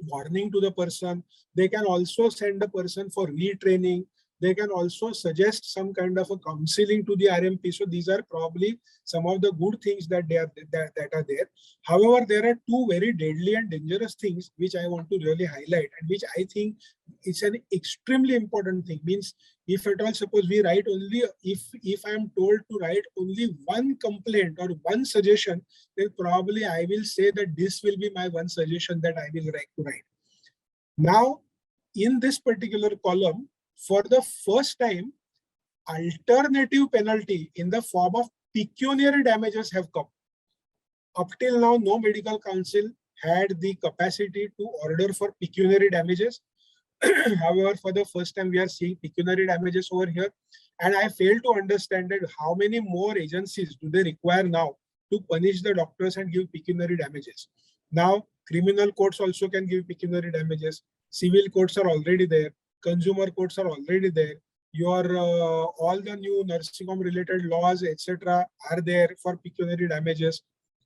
warning to the person. They can also send the person for retraining. They can also suggest some kind of a counseling to the RMP. So these are probably some of the good things that are there. However, there are 2 very deadly and dangerous things which I want to really highlight, and which I think it's an extremely important thing. Means if at all suppose we write only, if I am told to write only 1 complaint or 1 suggestion, then probably I will say that this will be my 1 suggestion that I will like to write. Now, in this particular column, for the first time, alternative penalty in the form of pecuniary damages have come. Up till now, no medical council had the capacity to order for pecuniary damages. However, for the first time, we are seeing pecuniary damages over here. And I fail to understand that how many more agencies do they require now to punish the doctors and give pecuniary damages. Now, criminal courts also can give pecuniary damages. Civil courts are already there. Consumer courts are already there. Your all the new nursing home related laws, etc., are there for pecuniary damages.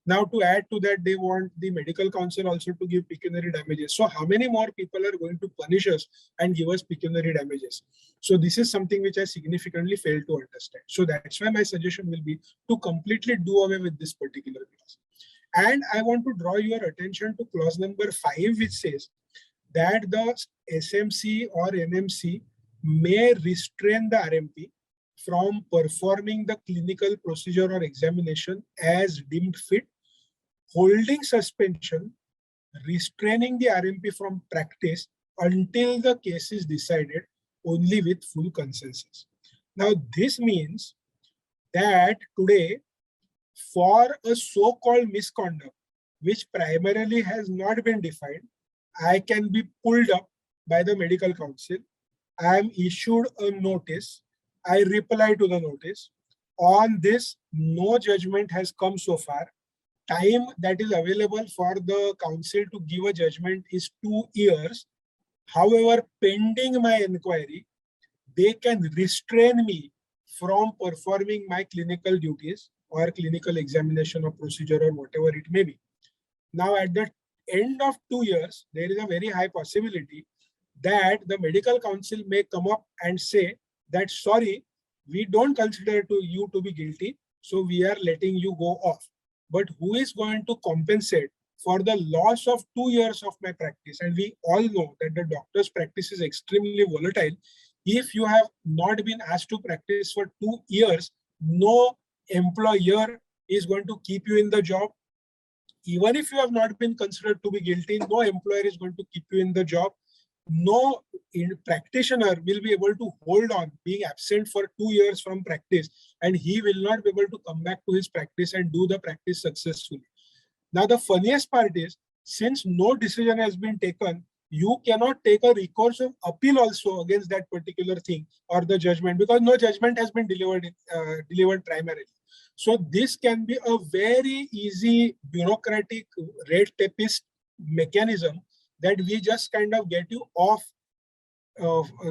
Now, to add to that, they want the medical council also to give pecuniary damages. So how many more people are going to punish us and give us pecuniary damages? So this is something which I significantly fail to understand. So that's why my suggestion will be to completely do away with this particular clause. And I want to draw your attention to clause number 5, which says that the SMC or NMC may restrain the RMP from performing the clinical procedure or examination as deemed fit, holding suspension, restraining the RMP from practice until the case is decided only with full consensus. Now, this means that today, for a so-called misconduct, which primarily has not been defined, I can be pulled up by the medical council. I am issued a notice. I reply to the notice. On this, no judgment has come so far. Time that is available for the council to give a judgment is 2 years. However, pending my inquiry, they can restrain me from performing my clinical duties or clinical examination or procedure or whatever it may be. Now, at the end of 2 years, there is a very high possibility that the medical council may come up and say that, sorry, we don't consider you to be guilty, so we are letting you go off. But who is going to compensate for the loss of 2 years of my practice? And we all know that the doctor's practice is extremely volatile. If you have not been asked to practice for 2 years, no employer is going to keep you in the job. Even if you have not been considered to be guilty, no employer is going to keep you in the job. No practitioner will be able to hold on being absent for 2 years from practice, and he will not be able to come back to his practice and do the practice successfully. Now, the funniest part is, since no decision has been taken, you cannot take a recourse of appeal also against that particular thing or the judgment, because no judgment has been delivered primarily. So this can be a very easy bureaucratic red tapist mechanism that we just kind of get you off,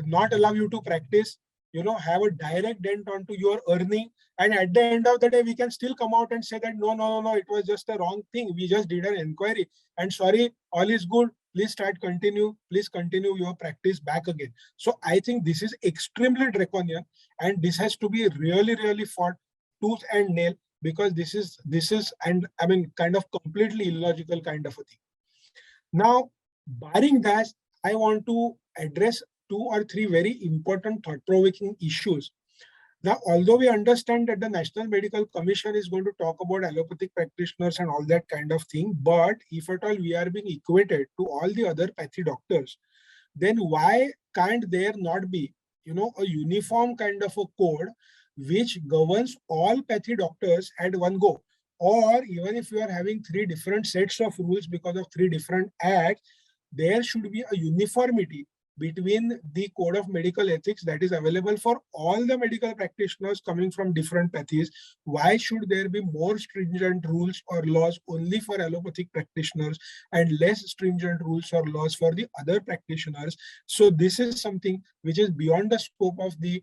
not allow you to practice, have a direct dent onto your earning. And at the end of the day, we can still come out and say that, no, it was just a wrong thing. We just did an inquiry and sorry, all is good. Please continue your practice back again. So I think this is extremely draconian, and this has to be really, really fought tooth and nail, because this is, and I mean, kind of completely illogical kind of a thing. Now, barring that, I want to address 2 or 3 very important thought-provoking issues. Now, although we understand that the National Medical Commission is going to talk about allopathic practitioners and all that kind of thing, but if at all we are being equated to all the other pathy doctors, then why can't there not be, a uniform kind of a code which governs all pathy doctors at one go? Or even if you are having 3 different sets of rules because of 3 different acts, there should be a uniformity between the code of medical ethics that is available for all the medical practitioners coming from different pathies. Why should there be more stringent rules or laws only for allopathic practitioners and less stringent rules or laws for the other practitioners? So this is something which is beyond the scope of the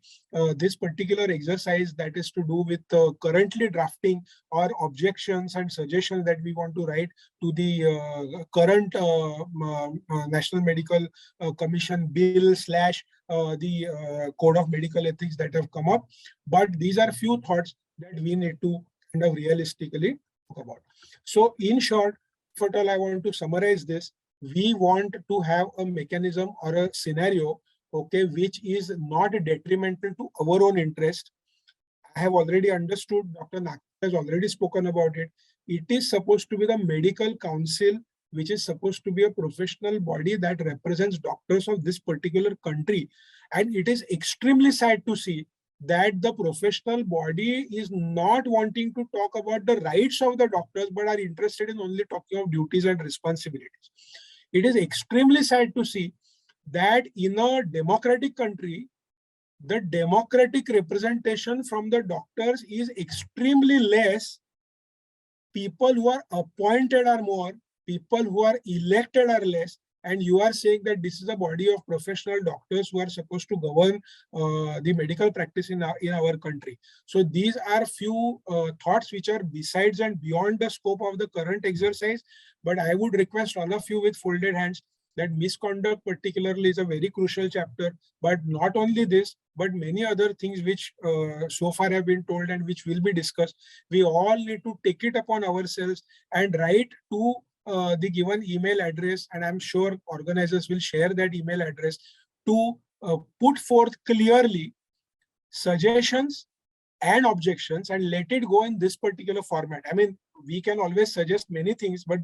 this particular exercise, that is to do with currently drafting or objections and suggestions that we want to write to the current National Medical Commission bill / the code of medical ethics that have come up. But these are few thoughts that we need to kind of realistically talk about. So in short, for all, I want to summarize this. We want to have a mechanism or a scenario, okay, which is not detrimental to our own interest. I have already understood, Dr. Nak has already spoken about it. It is supposed to be the medical council, which is supposed to be a professional body that represents doctors of this particular country. And it is extremely sad to see that the professional body is not wanting to talk about the rights of the doctors, but are interested in only talking of duties and responsibilities. It is extremely sad to see that in a democratic country, the democratic representation from the doctors is extremely less. People who are appointed are more, people who are elected are less, and you are saying that this is a body of professional doctors who are supposed to govern the medical practice in our country. So these are few thoughts which are besides and beyond the scope of the current exercise. But I would request all of you with folded hands that misconduct particularly is a very crucial chapter. But not only this, but many other things which so far have been told and which will be discussed. We all need to take it upon ourselves and write to the given email address, and I'm sure organizers will share that email address, to put forth clearly suggestions and objections and let it go in this particular format. I mean, we can always suggest many things, but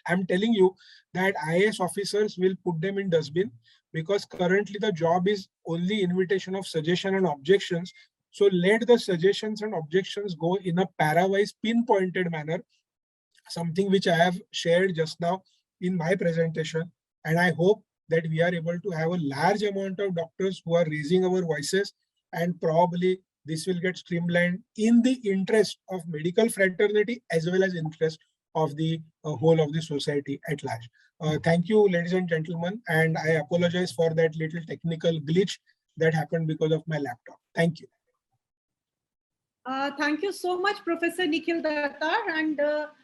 I'm telling you that IAS officers will put them in dustbin, because currently the job is only invitation of suggestion and objections. So let the suggestions and objections go in a para-wise pinpointed manner, something which I have shared just now in my presentation. And I hope that we are able to have a large amount of doctors who are raising our voices, and probably this will get streamlined in the interest of medical fraternity as well as interest of the whole of the society at large. Thank you, ladies and gentlemen, and I apologize for that little technical glitch that happened because of my laptop. Thank you. Thank you so much, Professor Nikhil Datar, and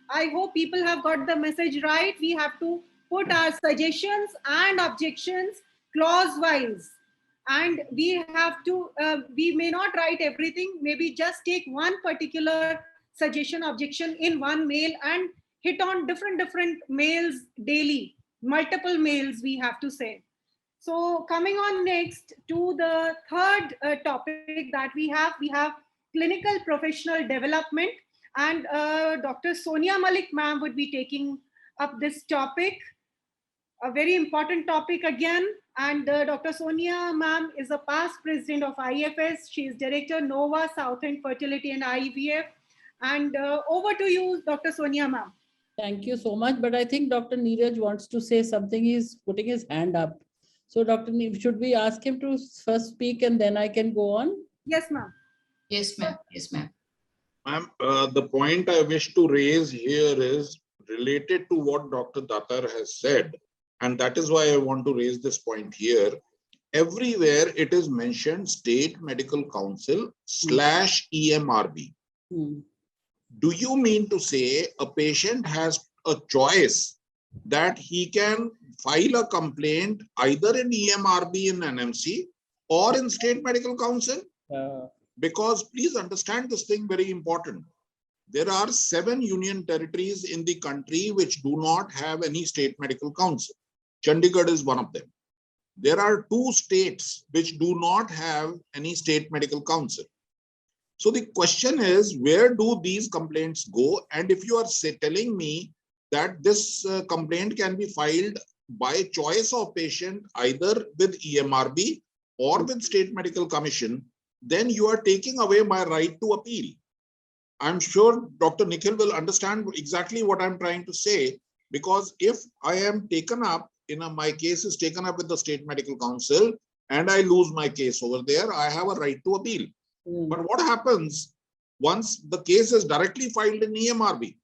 I hope people have got the message right. We have to put our suggestions and objections clause-wise, and we have to, we may not write everything, maybe just take one particular suggestion, objection in one mail and hit on different mails daily, multiple mails we have to say. So coming on next to the third topic that we have clinical professional development, and Dr. Sonia Malik ma'am would be taking up this topic, a very important topic again. And Dr. Sonia ma'am is a past president of IFS. She is director NOVA Southern Fertility and IVF. And over to you, Dr. Sonia ma'am. Thank you so much. But I think Dr. Neeraj wants to say something. He's putting his hand up. So Dr. Neeraj, should we ask him to first speak and then I can go on? Yes, ma'am. Yes, ma'am. Yes, ma'am. Ma'am, the point I wish to raise here is related to what Dr. Datar has said. And that is why I want to raise this point here. Everywhere it is mentioned State Medical Council / EMRB. Do you mean to say a patient has a choice that he can file a complaint either in EMRB in NMC or in State Medical Council? Because please understand this thing very important. There are 7 union territories in the country which do not have any State Medical Council. Chandigarh is one of them. There are 2 states which do not have any State Medical Council. So the question is, where do these complaints go? And if you are telling me that this complaint can be filed by choice of patient either with EMRB or with State Medical Commission, then you are taking away my right to appeal. I'm sure Dr. Nikhil will understand exactly what I'm trying to say, because if I am taken up, my case is taken up with the State Medical Council and I lose my case over there, I have a right to appeal. But what happens once the case is directly filed in EMRB?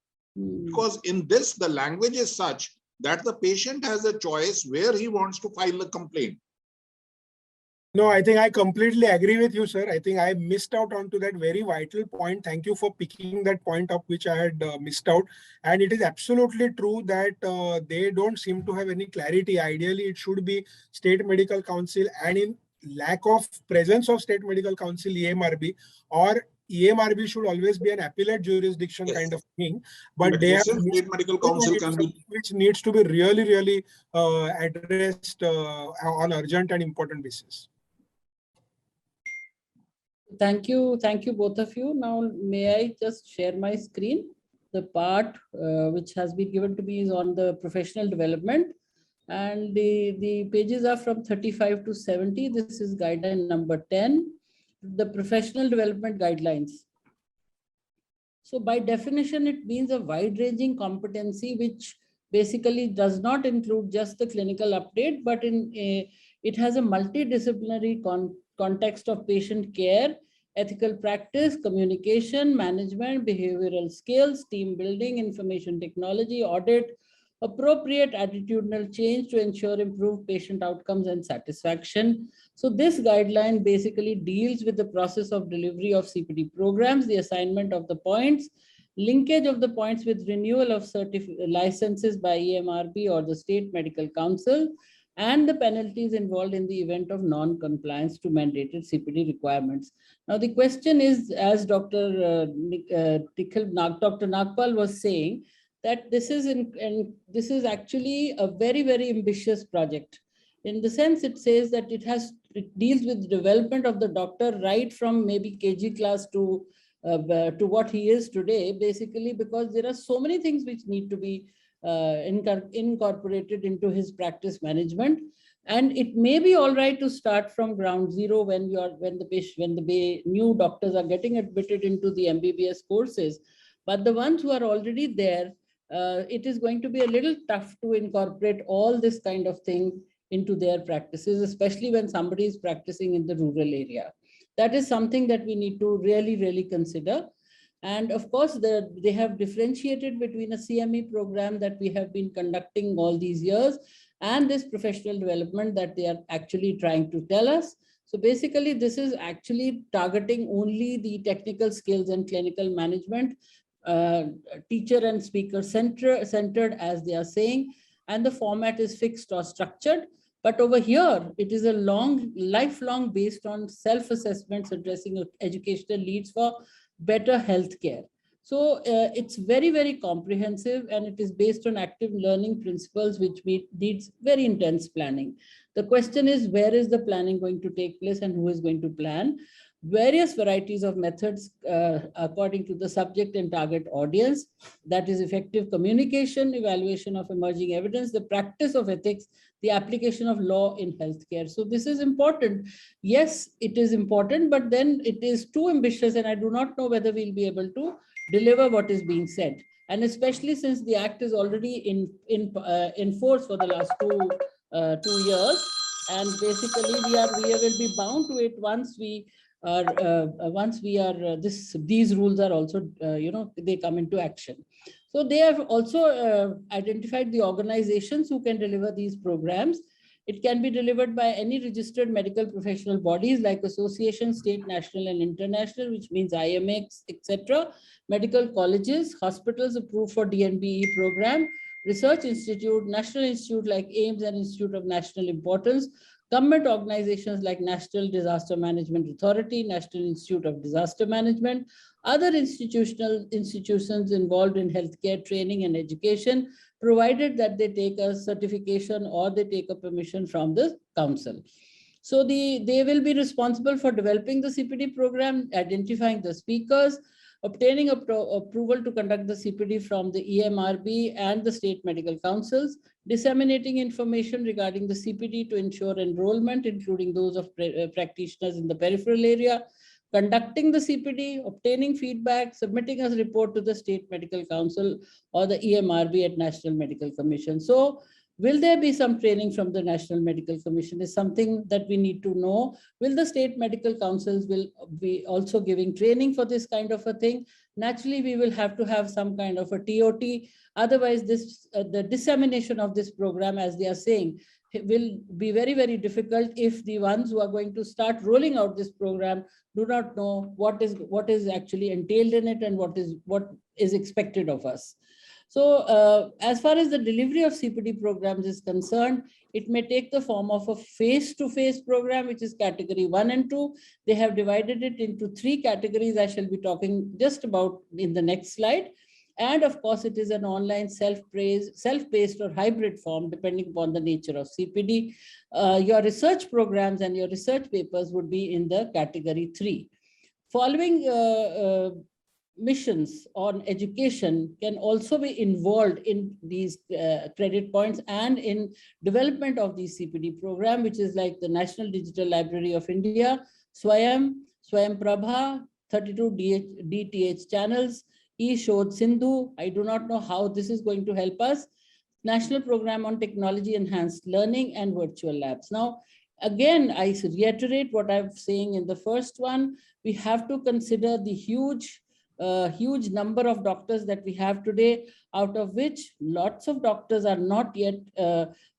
Because in this, the language is such that the patient has a choice where he wants to file a complaint. No, I think I completely agree with you, sir. I think I missed out onto that very vital point. Thank you for picking that point up, which I had missed out. And it is absolutely true that they don't seem to have any clarity. Ideally, it should be State Medical Council, and in lack of presence of State Medical Council, EMRB, or EMRB should always be an appellate jurisdiction kind of thing. But they have State Medical Council can be, which needs to be really addressed on urgent and important basis. Thank you both of you. Now, may I just share my screen? The part which has been given to me is on the professional development, and the pages are from 35 to 70. This is guideline number 10. the professional development guidelines. So by definition, it means a wide-ranging competency which basically does not include just the clinical update, but it has a multidisciplinary context of patient care, ethical practice, communication, management, behavioral skills, team building, information technology, audit, appropriate attitudinal change to ensure improved patient outcomes and satisfaction. So this guideline basically deals with the process of delivery of CPD programs, the assignment of the points, linkage of the points with renewal of licenses by EMRB or the State Medical Council, and the penalties involved in the event of non-compliance to mandated CPD requirements. Now, the question is, as Dr. Nagpal was saying, that this is actually a very, very ambitious project. In the sense, it says that it deals with the development of the doctor right from maybe KG class to what he is today, basically, because there are so many things which need to be incorporated into his practice management. And it may be all right to start from ground zero when the new doctors are getting admitted into the MBBS courses. But the ones who are already there, it is going to be a little tough to incorporate all this kind of thing into their practices, especially when somebody is practicing in the rural area. That is something that we need to really, really consider. And of course, they have differentiated between a CME program that we have been conducting all these years and this professional development that they are actually trying to tell us. So basically, this is actually targeting only the technical skills and clinical management, teacher and speaker centered, as they are saying, and the format is fixed or structured. But over here, it is a lifelong based on self-assessments addressing educational needs for better healthcare. So it's very, very comprehensive, and it is based on active learning principles, which needs very intense planning. The question is, where is the planning going to take place and who is going to plan? Various varieties of methods according to the subject and target audience, that is effective communication, evaluation of emerging evidence, the practice of ethics, the application of law in healthcare. So this is important. Yes, it is important, but then it is too ambitious, and I do not know whether we'll be able to deliver what is being said. And especially since the Act is already in force for the last 2 years, and basically we will be bound to it once these rules are also they come into action. So they have also identified the organizations who can deliver these programs. It can be delivered by any registered medical professional bodies like associations, state, national, and international, which means IMA, etc., medical colleges, hospitals approved for DNBE program, research institute, national institute like AIMS and Institute of National Importance, government organizations like National Disaster Management Authority, National Institute of Disaster Management, other institutions involved in healthcare training and education, provided that they take a certification or they take a permission from the council. So they will be responsible for developing the CPD program, identifying the speakers, obtaining approval to conduct the CPD from the EMRB and the state medical councils, disseminating information regarding the CPD to ensure enrollment, including those of practitioners in the peripheral area, conducting the CPD, obtaining feedback, submitting a report to the state medical council or the EMRB at National Medical Commission. So will there be some training from the National Medical Commission is something that we need to know. Will the state medical councils will be also giving training for this kind of a thing? Naturally, we will have to have some kind of a TOT. Otherwise, the dissemination of this program, as they are saying, will be very, very difficult if the ones who are going to start rolling out this program do not know what is actually entailed in it and what is expected of us. So as far as the delivery of CPD programs is concerned, it may take the form of a face-to-face program, which is category 1 and 2. They have divided it into 3 categories. I shall be talking just about in the next slide. And of course, it is an online self-paced or hybrid form, depending upon the nature of CPD. Your research programs and your research papers would be in the category 3. Following missions on education can also be involved in these credit points and in development of the CPD program, which is like the National Digital Library of India, Swayam, Swayam Prabha, 32 DTH channels, eShodh Sindhu. I do not know how this is going to help us. National Program on Technology Enhanced Learning and Virtual Labs. Now, again, I reiterate what I'm saying in the first one. We have to consider the huge number of doctors that we have today, out of which lots of doctors are not yet,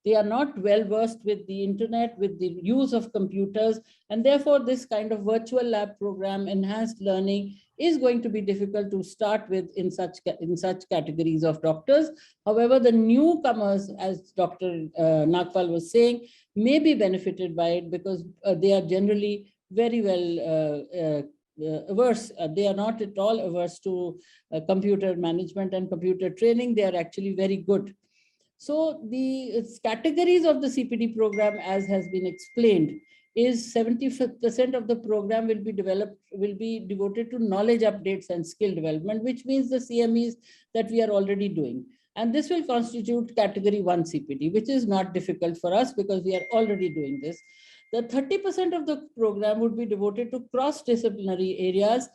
they are not well versed with the internet, with the use of computers, and therefore this kind of virtual lab program, enhanced learning, is going to be difficult to start with in such categories of doctors. However, the newcomers, as Dr. Nagpal was saying, may be benefited by it because they are generally very well averse. They are not at all averse to computer management and computer training. They are actually very good. So the categories of the CPD program, as has been explained, is 70% of the program will be devoted to knowledge updates and skill development, which means the CMEs that we are already doing. And this will constitute category 1 CPD, which is not difficult for us because we are already doing this. The 30% of the program would be devoted to cross-disciplinary areas,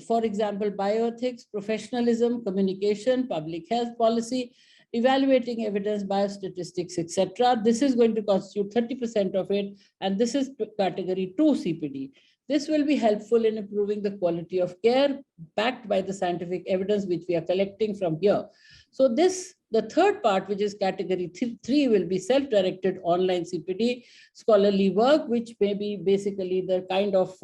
for example, bioethics, professionalism, communication, public health policy, evaluating evidence, biostatistics, etc. This is going to constitute 30% of it, and this is category 2 CPD. This will be helpful in improving the quality of care backed by the scientific evidence which we are collecting from here. So the third part, which is category 3, will be self-directed online CPD, scholarly work, which may be basically the kind of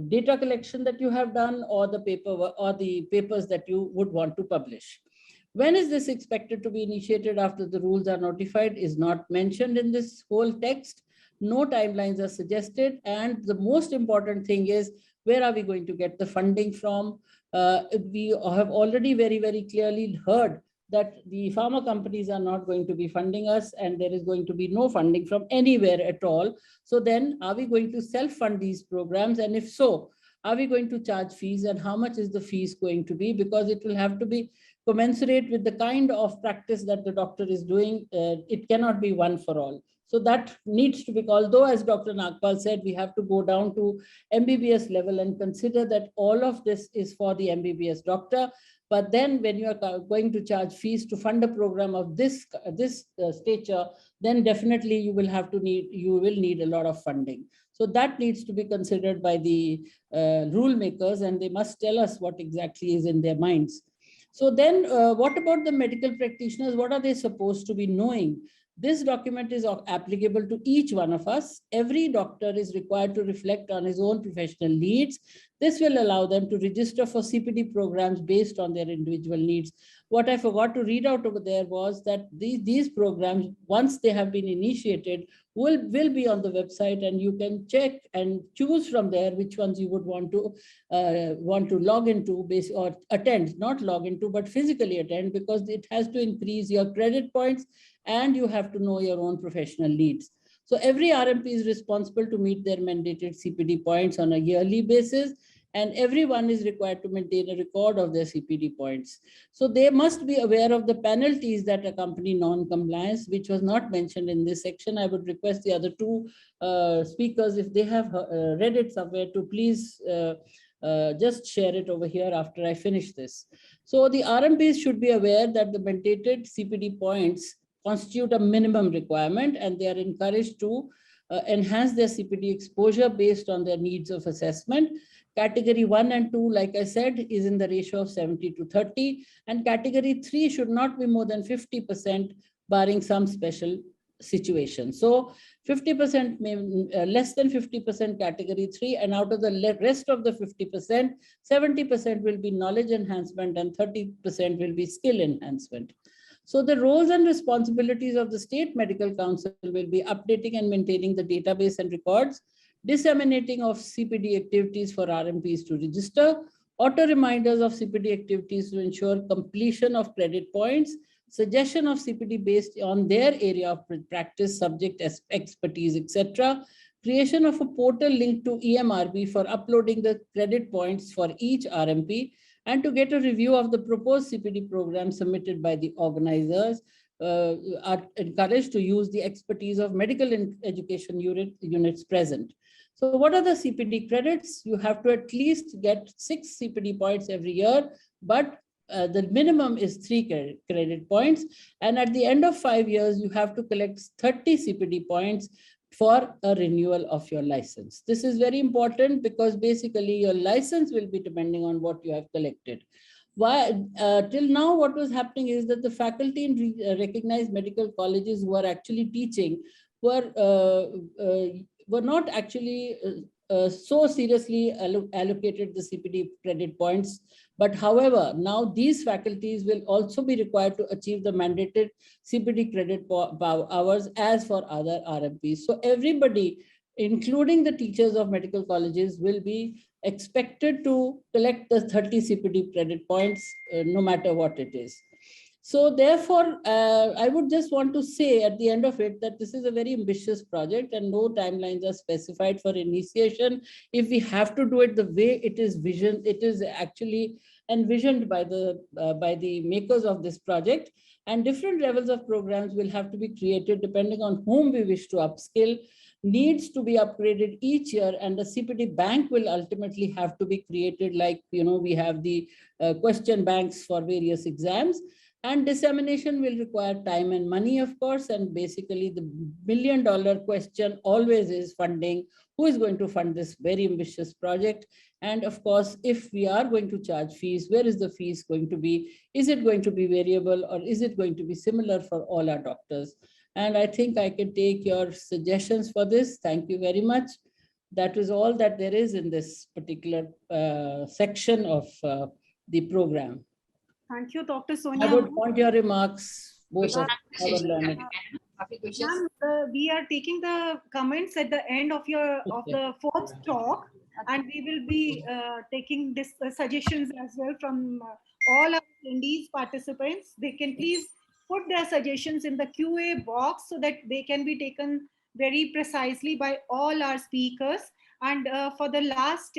data collection that you have done, or the papers that you would want to publish. When is this expected to be initiated after the rules are notified is not mentioned in this whole text. No timelines are suggested. And the most important thing is, where are we going to get the funding from? We have already very, very clearly heard that the pharma companies are not going to be funding us, and there is going to be no funding from anywhere at all. So then, are we going to self-fund these programs? And if so, are we going to charge fees, and how much is the fees going to be? Because it will have to be commensurate with the kind of practice that the doctor is doing. It cannot be one for all. So that needs to be, although as Dr. Nagpal said, we have to go down to MBBS level and consider that all of this is for the MBBS doctor. But then when you are going to charge fees to fund a program of this stature, then definitely you will need a lot of funding. So that needs to be considered by the rule makers, and they must tell us what exactly is in their minds. So then what about the medical practitioners? What are they supposed to be knowing? This document is applicable to each one of us. Every doctor is required to reflect on his own professional needs. This will allow them to register for CPD programs based on their individual needs. What I forgot to read out over there was that these programs, once they have been initiated, will be on the website, and you can check and choose from there which ones you would want to log into or attend, not log into, but physically attend, because it has to increase your credit points, and you have to know your own professional needs. So every RMP is responsible to meet their mandated CPD points on a yearly basis, and everyone is required to maintain a record of their CPD points. So they must be aware of the penalties that accompany non-compliance, which was not mentioned in this section. I would request the other two speakers, if they have read it somewhere, to please just share it over here after I finish this. So the RMPs should be aware that the mandated CPD points constitute a minimum requirement, and they are encouraged to enhance their CPD exposure based on their needs of assessment. Category 1 and 2, like I said, is in the ratio of 70:30, and category 3 should not be more than 50%, barring some special situation. So 50%, less than 50% category 3, and out of the rest of the 50%, 70% will be knowledge enhancement and 30% will be skill enhancement. So the roles and responsibilities of the State Medical Council will be updating and maintaining the database and records, disseminating of CPD activities for RMPs to register, auto reminders of CPD activities to ensure completion of credit points, suggestion of CPD based on their area of practice, subject expertise, etc., creation of a portal linked to EMRB for uploading the credit points for each RMP, and to get a review of the proposed CPD program submitted by the organizers. Are encouraged to use the expertise of medical education units present. So what are the CPD credits? You have to at least get 6 CPD points every year, but the minimum is 3 credit points. And at the end of 5 years, you have to collect 30 CPD points for a renewal of your license. This is very important because basically your license will be depending on what you have collected. Why, till now, what was happening is that the faculty in recognized medical colleges who are actually teaching were not actually so seriously allocated the CPD credit points. But however, now these faculties will also be required to achieve the mandated CPD credit hours as for other RMPs. So everybody, including the teachers of medical colleges, will be expected to collect the 30 CPD credit points no matter what it is. So therefore, I would just want to say at the end of it that this is a very ambitious project and no timelines are specified for initiation. If we have to do it the way it is visioned, it is actually envisioned by the makers of this project, and different levels of programs will have to be created depending on whom we wish to upskill, needs to be upgraded each year, and the CPD bank will ultimately have to be created, like, you know, we have the question banks for various exams. And dissemination will require time and money, of course. And basically the million-dollar question always is funding. Who is going to fund this very ambitious project? And of course, if we are going to charge fees, where is the fees going to be? Is it going to be variable or is it going to be similar for all our doctors? And I think I can take your suggestions for this. Thank you very much. That is all that there is in this particular section of the program. Thank you, Dr. Sonia. I would want your remarks, both of our learners. We are taking the comments at the end of the fourth talk, and we will be taking this suggestions as well from all our attendees, participants. They can please put their suggestions in the QA box so that they can be taken very precisely by all our speakers. And for the last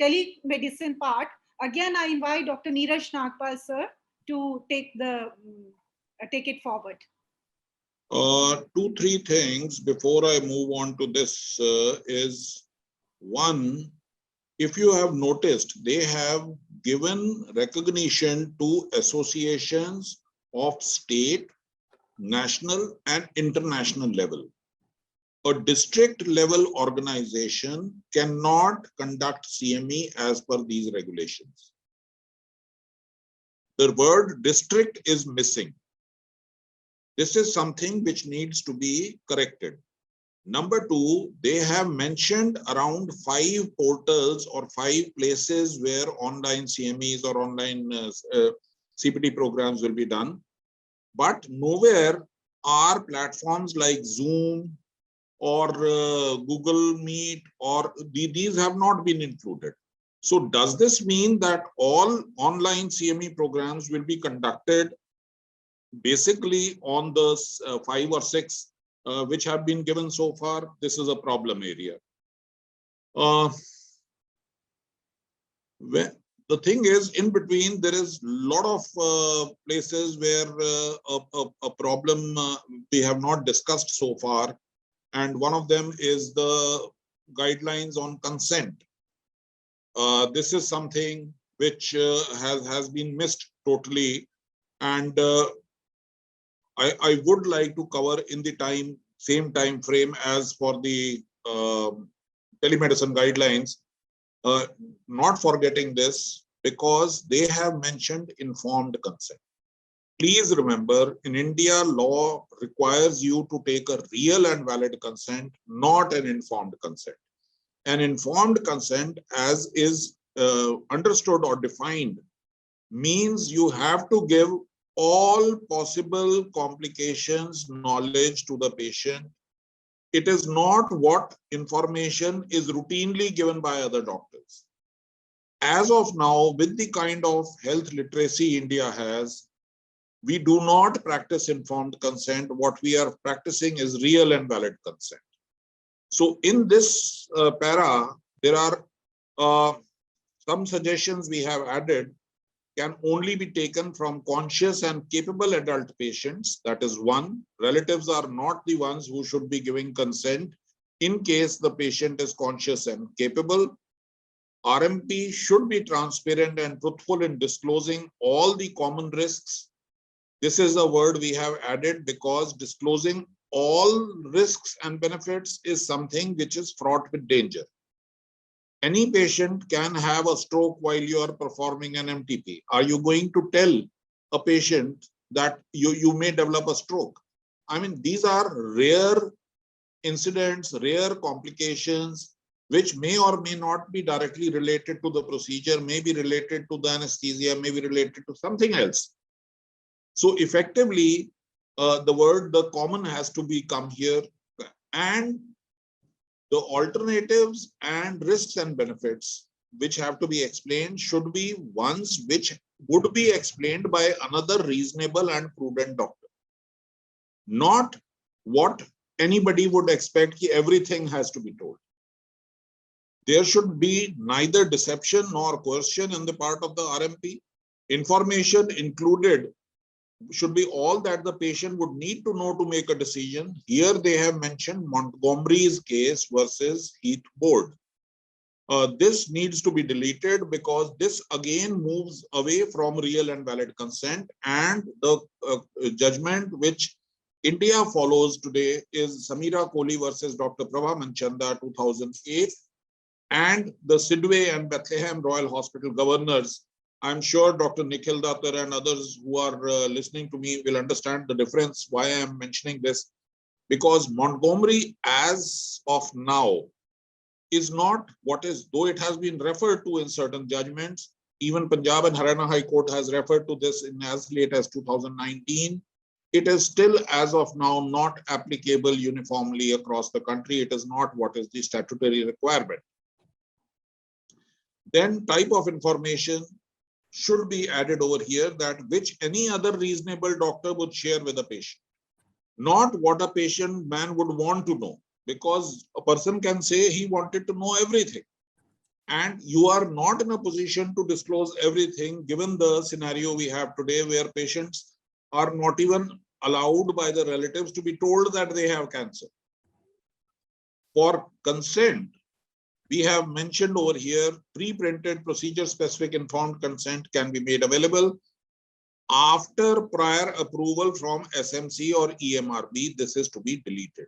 telemedicine part, again, I invite Dr. Neeraj Nagpal, sir, to take it forward. 2-3 things before I move on to this is, one, if you have noticed, they have given recognition to associations of state, national, and international level. A district level organization cannot conduct CME as per these regulations. The word district is missing. This is something which needs to be corrected. Number 2, they have mentioned around 5 portals or 5 places where online CMEs or online CPD programs will be done. But nowhere are platforms like Zoom or Google Meet or these have not been included. So does this mean that all online CME programs will be conducted basically on the 5 or 6 which have been given so far? This is a problem area. The thing is, in between, there is a lot of places where a problem we have not discussed so far. And one of them is the guidelines on consent. This is something which has been missed totally. And I would like to cover in the same time frame as for the telemedicine guidelines, not forgetting this, because they have mentioned informed consent. Please remember, in India, law requires you to take a real and valid consent, not an informed consent. An informed consent, as is understood or defined, means you have to give all possible complications knowledge to the patient. It is not what information is routinely given by other doctors. As of now, with the kind of health literacy India has, we do not practice informed consent. What we are practicing is real and valid consent. So in this para, there are some suggestions we have added can only be taken from conscious and capable adult patients. That is one. Relatives are not the ones who should be giving consent in case the patient is conscious and capable. RMP should be transparent and truthful in disclosing all the common risks. This is a word we have added because disclosing all risks and benefits is something which is fraught with danger. Any patient can have a stroke while you are performing an MTP. Are you going to tell a patient that you may develop a stroke? I mean, these are rare incidents, rare complications, which may or may not be directly related to the procedure, may be related to the anesthesia, may be related to something else. So effectively, the common has to become here, and the alternatives and risks and benefits which have to be explained should be ones which would be explained by another reasonable and prudent doctor. Not what anybody would expect, everything has to be told. There should be neither deception nor coercion on the part of the RMP. Information included should be all that the patient would need to know to make a decision. Here they have mentioned Montgomery's case versus Heath Board. This needs to be deleted because this again moves away from real and valid consent, and the judgment which India follows today is Samira Kohli versus Dr. Prabha Manchanda 2008 and the Sidway and Bethlehem Royal Hospital governors. I'm sure Dr. Nikhil Datar and others who are listening to me will understand the difference why I am mentioning this, because Montgomery as of now is not what is, though it has been referred to in certain judgments. Even Punjab and Haryana High Court has referred to this in as late as 2019. It is still as of now not applicable uniformly across the country. It is not what is the statutory requirement. Then type of information should be added over here, that which any other reasonable doctor would share with a patient, not what a patient man would want to know, because a person can say he wanted to know everything, and you are not in a position to disclose everything given the scenario we have today where patients are not even allowed by the relatives to be told that they have cancer. For consent, we have mentioned over here, pre-printed procedure-specific informed consent can be made available after prior approval from SMC or EMRB. This is to be deleted.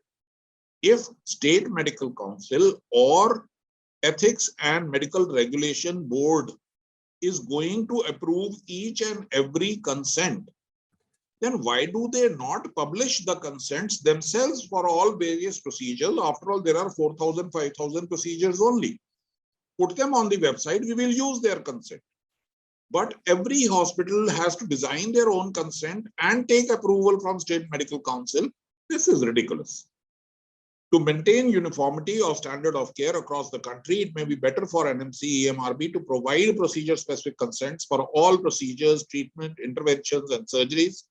If State Medical Council or Ethics and Medical Regulation Board is going to approve each and every consent, then why do they not publish the consents themselves for all various procedures? After all, there are 4,000, 5,000 procedures only. Put them on the website, we will use their consent. But every hospital has to design their own consent and take approval from State Medical Council. This is ridiculous. To maintain uniformity of standard of care across the country, it may be better for NMC, EMRB to provide procedure-specific consents for all procedures, treatment, interventions, and surgeries.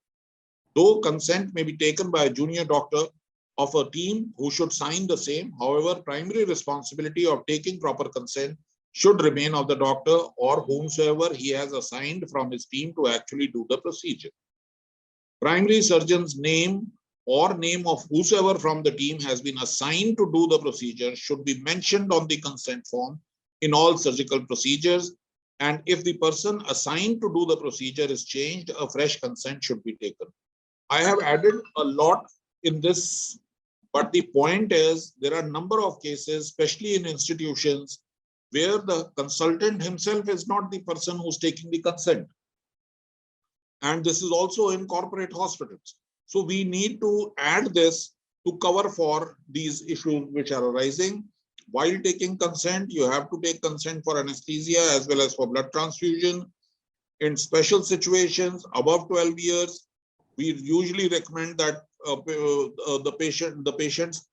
Though consent may be taken by a junior doctor of a team who should sign the same, however, primary responsibility of taking proper consent should remain of the doctor or whomsoever he has assigned from his team to actually do the procedure. Primary surgeon's name or name of whosoever from the team has been assigned to do the procedure should be mentioned on the consent form in all surgical procedures. And if the person assigned to do the procedure is changed, a fresh consent should be taken. I have added a lot in this, but the point is there are a number of cases, especially in institutions, where the consultant himself is not the person who's taking the consent. And this is also in corporate hospitals. So we need to add this to cover for these issues which are arising. While taking consent, you have to take consent for anesthesia as well as for blood transfusion. In special situations above 12 years, we usually recommend that the patient's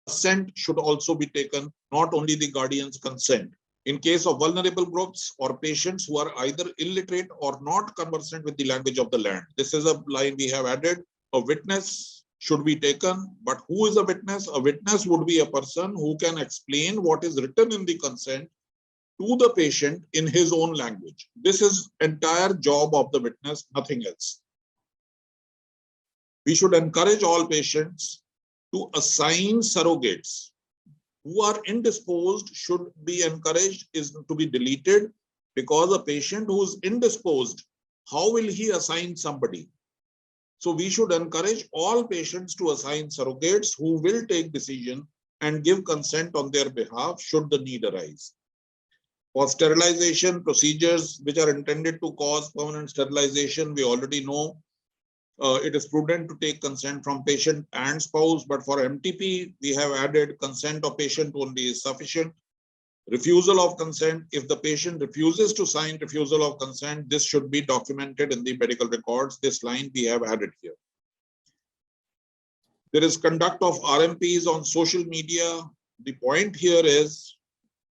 consent should also be taken, not only the guardian's consent. In case of vulnerable groups or patients who are either illiterate or not conversant with the language of the land. This is a line we have added. A witness should be taken, but who is a witness? A witness would be a person who can explain what is written in the consent to the patient in his own language. This is entire job of the witness, nothing else. We should encourage all patients to assign surrogates who are indisposed should be encouraged is to be deleted, because a patient who is indisposed, how will he assign somebody? So we should encourage all patients to assign surrogates who will take decision and give consent on their behalf should the need arise. For sterilization procedures which are intended to cause permanent sterilization, we already know it is prudent to take consent from patient and spouse, but for MTP, we have added consent of patient only is sufficient. Refusal of consent, if the patient refuses to sign refusal of consent, this should be documented in the medical records. This line we have added here. There is conduct of RMPs on social media. The point here is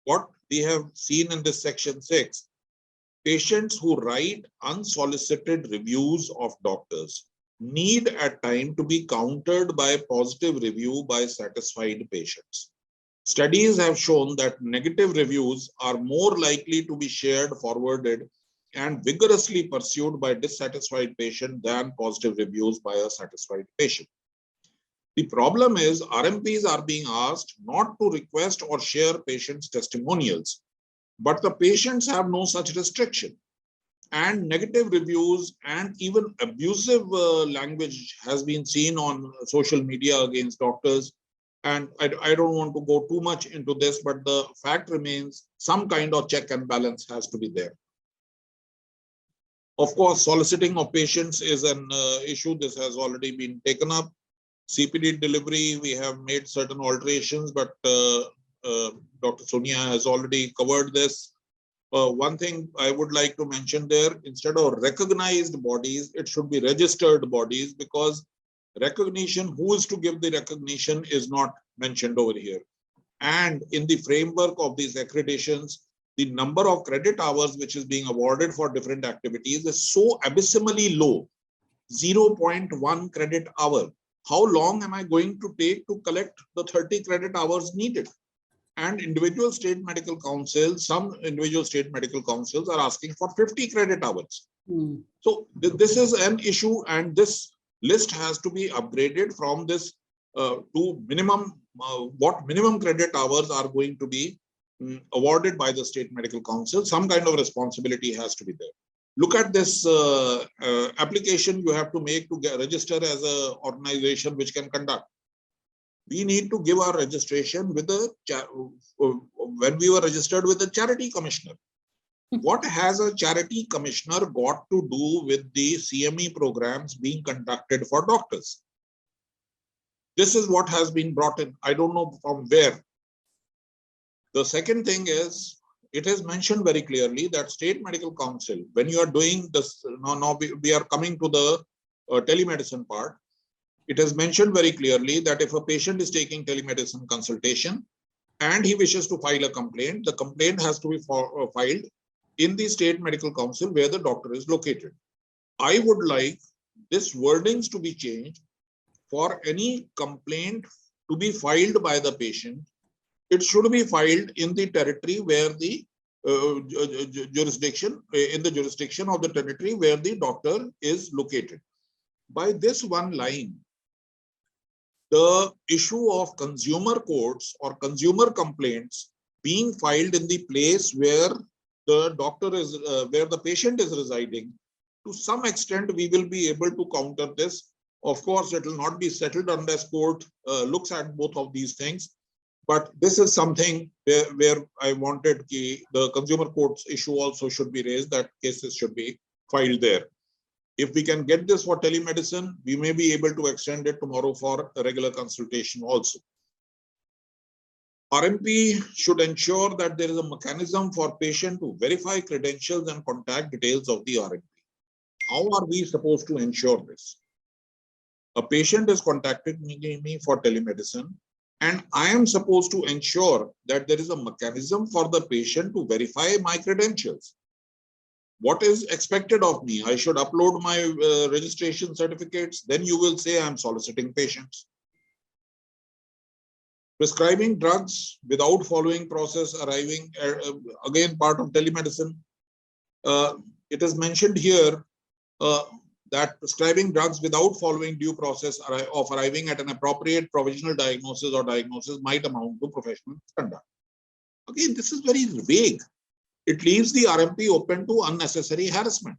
what we have seen in this section 6. Patients who write unsolicited reviews of doctors need at time to be countered by positive review by satisfied patients. Studies have shown that negative reviews are more likely to be shared, forwarded, and vigorously pursued by dissatisfied patient than positive reviews by a satisfied patient. The problem is RMPs are being asked not to request or share patients' testimonials, but the patients have no such restriction. And negative reviews and even abusive language has been seen on social media against doctors. And I don't want to go too much into this, but the fact remains some kind of check and balance has to be there. Of course, soliciting of patients is an issue. This has already been taken up. CPD delivery, we have made certain alterations, but Dr. Sonia has already covered this. One thing I would like to mention there, instead of recognized bodies, it should be registered bodies, because recognition, who is to give the recognition is not mentioned over here. And in the framework of these accreditations, the number of credit hours which is being awarded for different activities is so abysmally low, 0.1 credit hour. How long am I going to take to collect the 30 credit hours needed? And individual state medical councils, some individual state medical councils are asking for 50 credit hours. So this is an issue, and this list has to be upgraded from this to minimum, what minimum credit hours are going to be awarded by the state medical council. Some kind of responsibility has to be there. Look at this application you have to make to register as an organization which can conduct. We need to give our registration with a, when we were registered with the charity commissioner. What has a charity commissioner got to do with the CME programs being conducted for doctors? This is what has been brought in. I don't know from where. The second thing is, it is mentioned very clearly that state medical council, when you are doing this, now we are coming to the telemedicine part. It is mentioned very clearly that if a patient is taking telemedicine consultation and he wishes to file a complaint, the complaint has to be filed in the state medical council where the doctor is located. I would like this wordings to be changed for any complaint to be filed by the patient. It should be filed in the territory where the jurisdiction of the territory where the doctor is located. By this one line, the issue of consumer courts or consumer complaints being filed in the place where the doctor is, where the patient is residing, to some extent we will be able to counter this. Of course, it will not be settled unless court looks at both of these things. But this is something where I wanted the consumer courts issue also should be raised, that cases should be filed there. If we can get this for telemedicine, we may be able to extend it tomorrow for a regular consultation also. RMP should ensure that there is a mechanism for patient to verify credentials and contact details of the RMP. How are we supposed to ensure this? A patient is contacting me for telemedicine, and I am supposed to ensure that there is a mechanism for the patient to verify my credentials. What is expected of me? I should upload my registration certificates. Then you will say I'm soliciting patients. Prescribing drugs without following process, arriving, again, part of telemedicine. It is mentioned here, that prescribing drugs without following due process of arriving at an appropriate provisional diagnosis or diagnosis might amount to professional misconduct. Again, this is very vague. It leaves the RMP open to unnecessary harassment.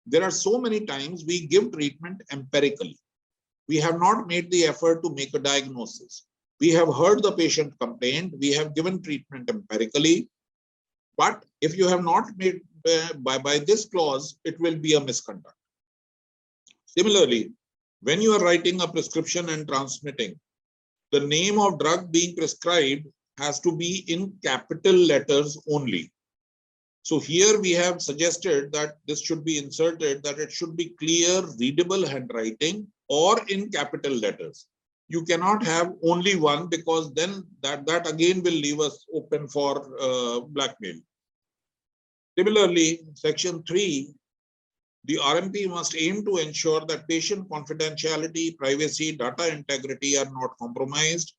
There are so many times we give treatment empirically. We have not made the effort to make a diagnosis. We have heard the patient complaint. We have given treatment empirically. But if you have not made by this clause, it will be a misconduct. Similarly, when you are writing a prescription and transmitting, the name of drug being prescribed has to be in capital letters only. So here we have suggested that this should be inserted, that it should be clear, readable handwriting or in capital letters. You cannot have only one, because then that again will leave us open for blackmail. Similarly, section 3, the RMP must aim to ensure that patient confidentiality, privacy, data integrity are not compromised.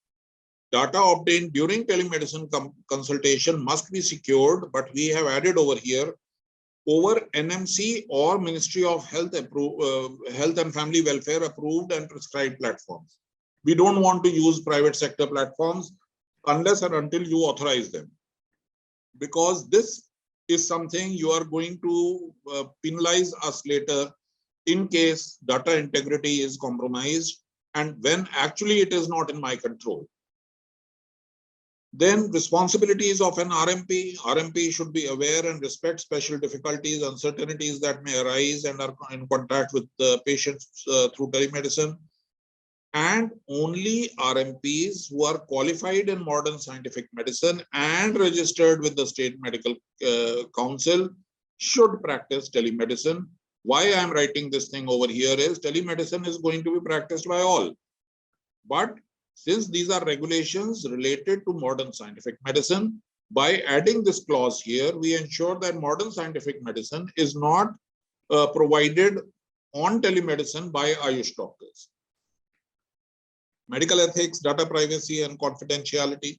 Data obtained during telemedicine consultation must be secured, but we have added over here over NMC or Ministry of Health and Family Welfare approved and prescribed platforms. We don't want to use private sector platforms unless and until you authorize them, because this is something you are going to penalize us later in case data integrity is compromised and when actually it is not in my control. Then responsibilities of an RMP. RMP should be aware and respect special difficulties, uncertainties that may arise and are in contact with the patients through telemedicine. And only RMPs who are qualified in modern scientific medicine and registered with the State Medical Council should practice telemedicine. Why I am writing this thing over here is telemedicine is going to be practiced by all. But since these are regulations related to modern scientific medicine, by adding this clause here, we ensure that modern scientific medicine is not provided on telemedicine by Ayush doctors. Medical ethics, data privacy, and confidentiality.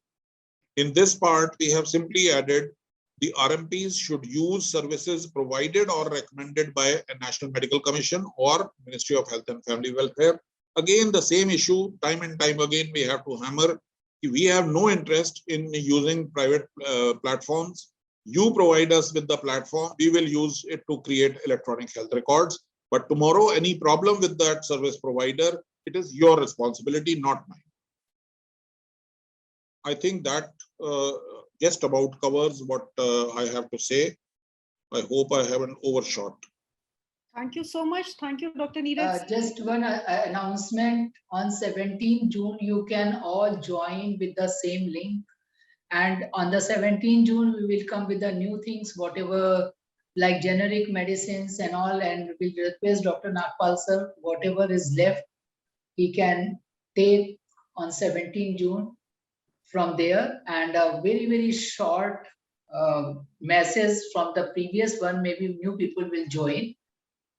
In this part, we have simply added the RMPs should use services provided or recommended by a National Medical Commission or Ministry of Health and Family Welfare. Again, the same issue, time and time again, we have to hammer. We have no interest in using private platforms. You provide us with the platform, we will use it to create electronic health records. But tomorrow, any problem with that service provider, it is your responsibility, not mine. I think that just about covers what I have to say. I hope I haven't overshot. Thank you so much. Thank you, Dr. Neeraj. Just one announcement. On 17 June, you can all join with the same link. And on the 17 June, we will come with the new things, whatever like generic medicines and all. And we'll request Dr. Nagpal sir, whatever is left, he can take on 17 June from there. And a very, very short message from the previous one, maybe new people will join.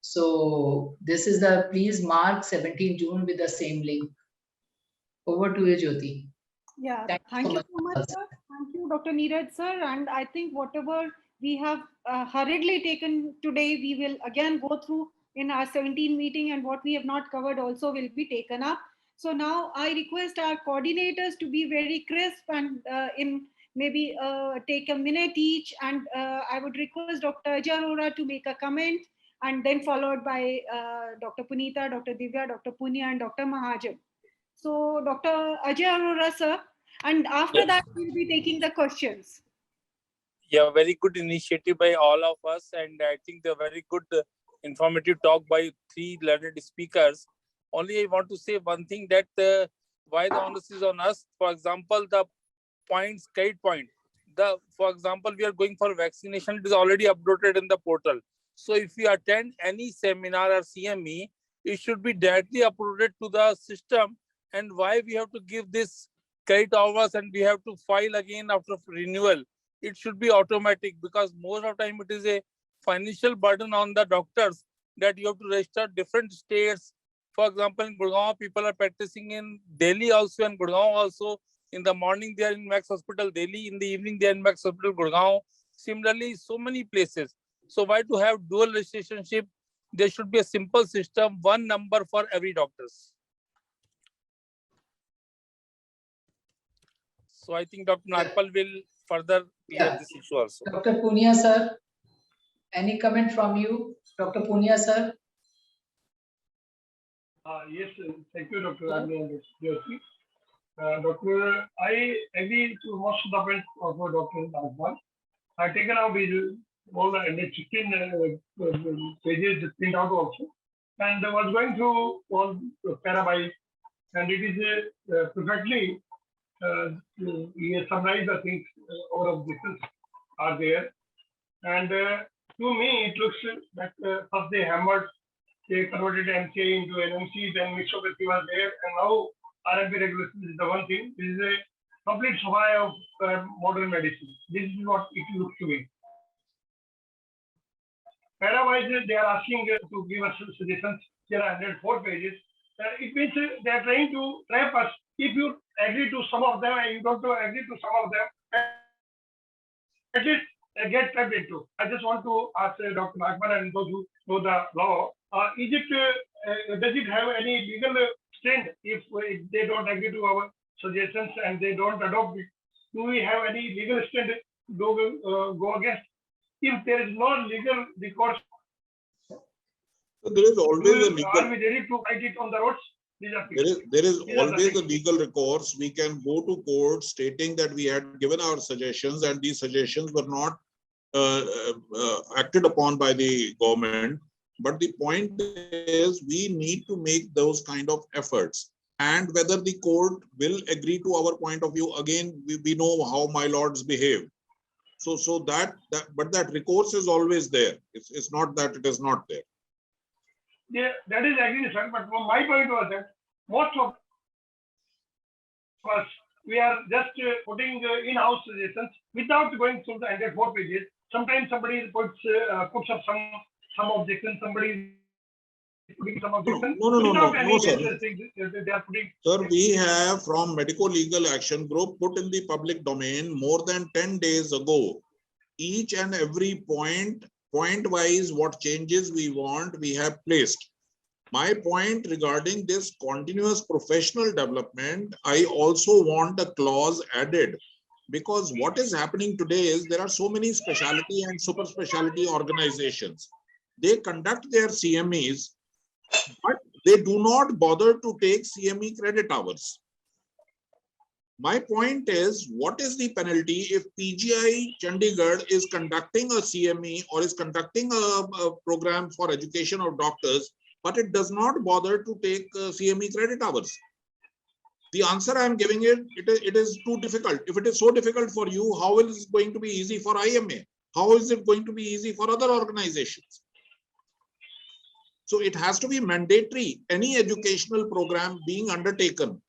So this is the, please mark 17 June with the same link. Over to you, Jyoti. Yeah, thank you so much, sir. Thank you, Dr. Neeraj, sir. And I think whatever we have hurriedly taken today, we will again go through in our 17 meeting, and what we have not covered also will be taken up. So now I request our coordinators to be very crisp and in maybe take a minute each. And I would request Dr. Ajay Arora to make a comment, and then followed by Dr. Punita, Dr. Divya, Dr. Punia, and Dr. Mahajan. So Dr. Ajay Arora, sir, and after that we'll be taking the questions. Yeah, very good initiative by all of us, and I think the very good informative talk by 3 learned speakers. Only I want to say one thing, that why the onus is on us. For example, the points, guide point. For example, we are going for vaccination. It is already uploaded in the portal. So if we attend any seminar or CME, it should be directly uploaded to the system. And why we have to give this credit hours and we have to file again after renewal? It should be automatic, because most of the time it is a financial burden on the doctors that you have to register different states. For example, in Gurgaon, people are practicing in Delhi also, and Gurgaon also. In the morning, they are in Max Hospital, Delhi. In the evening, they are in Max Hospital, Gurgaon. Similarly, so many places. So why to have dual relationship? there should be a simple system, one number for every doctors. So I think Dr. Nagpal will further clear this issue also. Dr. Punia, sir, any comment from you? Dr. Punia, sir? Yes, thank you, Dr. Ragini and Jyoti. Doctor, I agree to most of the points of Dr. Nagpal. I've taken out these all the 16 pages print out also, and I was going through all parabytes, and it is perfectly he has summarized the things all of difference are there, and to me it looks that first they hammered, they converted MCA into NMC, then mixopathy was there, and now RMP regulation is the one thing. This is a complete supply of modern medicine. This is what it looks to me. Parawise, they are asking to give us suggestions. There are 104 pages. It means they are trying to trap us. If you agree to some of them and you don't agree to some of them, at least get trapped into. I just want to ask Dr. Nagpal and those who know the law, does it have any legal stand if they don't agree to our suggestions and they don't adopt it? Do we have any legal stand to go against? If there is no legal recourse, there is always a legal. Are we ready to fight it on the roads? There is always a legal recourse. We can go to court stating that we had given our suggestions and these suggestions were not acted upon by the government. But the point is we need to make those kind of efforts. And whether the court will agree to our point of view, again, we know how my lords behave. So that recourse is always there. It's not that it is not there. Yeah, that is agree, sir. But my point was that most of us, we are just putting in-house suggestions without going through the 104 pages. Sometimes somebody puts up some objection, somebody is putting some objection. No, sir. They are putting. Sir, we have from Medico Legal Action Group put in the public domain more than 10 days ago. Each and every point-wise, what changes we want, we have placed. My point regarding this continuous professional development, I also want a clause added, because what is happening today is there are so many specialty and super specialty organizations. They conduct their CMEs, but they do not bother to take CME credit hours. My point is, what is the penalty if PGI Chandigarh is conducting a CME or is conducting a program for education of doctors, but it does not bother to take CME credit hours? The answer I am giving it is too difficult. If it is so difficult for you, how is it going to be easy for IMA? How is it going to be easy for other organizations? So it has to be mandatory. Any educational program being undertaken,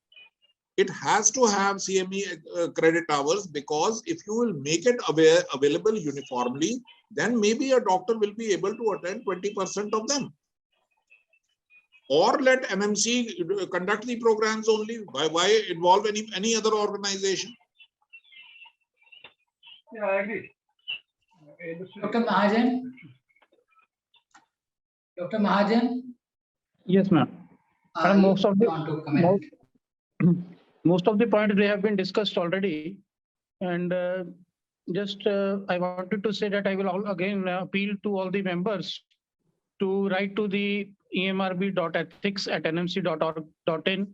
it has to have CME credit hours, because if you will make it available uniformly, then maybe a doctor will be able to attend 20% of them. Or let NMC conduct the programs only. Why involve any other organization? Yeah, I agree. Dr. Mahajan? Dr. Mahajan? Yes, ma'am. Most of the points they have been discussed already, and just I wanted to say that I will again appeal to all the members to write to the emrb.ethics@nmc.org.in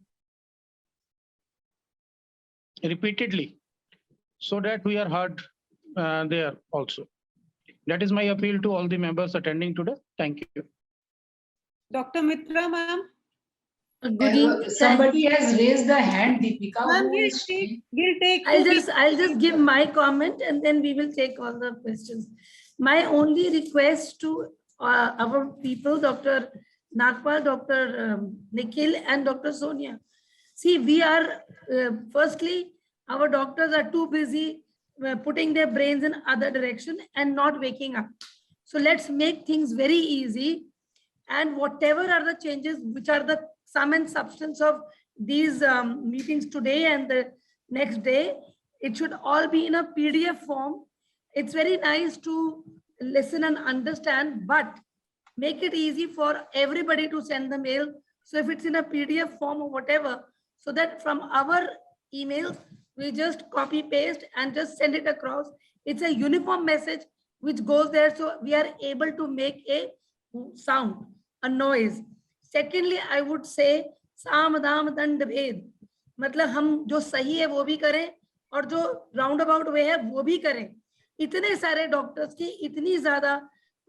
repeatedly, so that we are heard there also. That is my appeal to all the members attending today. Thank you. Dr. Mitra, ma'am. Good evening. Somebody has raised the hand, Deepika. Ma'am, Who is she? we'll take. I'll just give my comment and then we will take all the questions. My only request to our people, Dr. Nagpal, Dr. Nikhil and Dr. Sonia. See, we are, firstly, our doctors are too busy putting their brains in other direction and not waking up. So let's make things very easy, and whatever are the changes, which are the sum and substance of these meetings today and the next day, it should all be in a PDF form. It's very nice to listen and understand, but make it easy for everybody to send the mail. So if it's in a PDF form or whatever, so that from our emails, we just copy paste and just send it across. It's a uniform message which goes there. So we are able to make a sound, a noise. Secondly, I would say साम दाम दंड भेद, मतलब हम जो सही है वो भी करें और जो राउंड अबाउट वे है वो भी करें. इतने सारे डॉक्टर्स की इतनी ज्यादा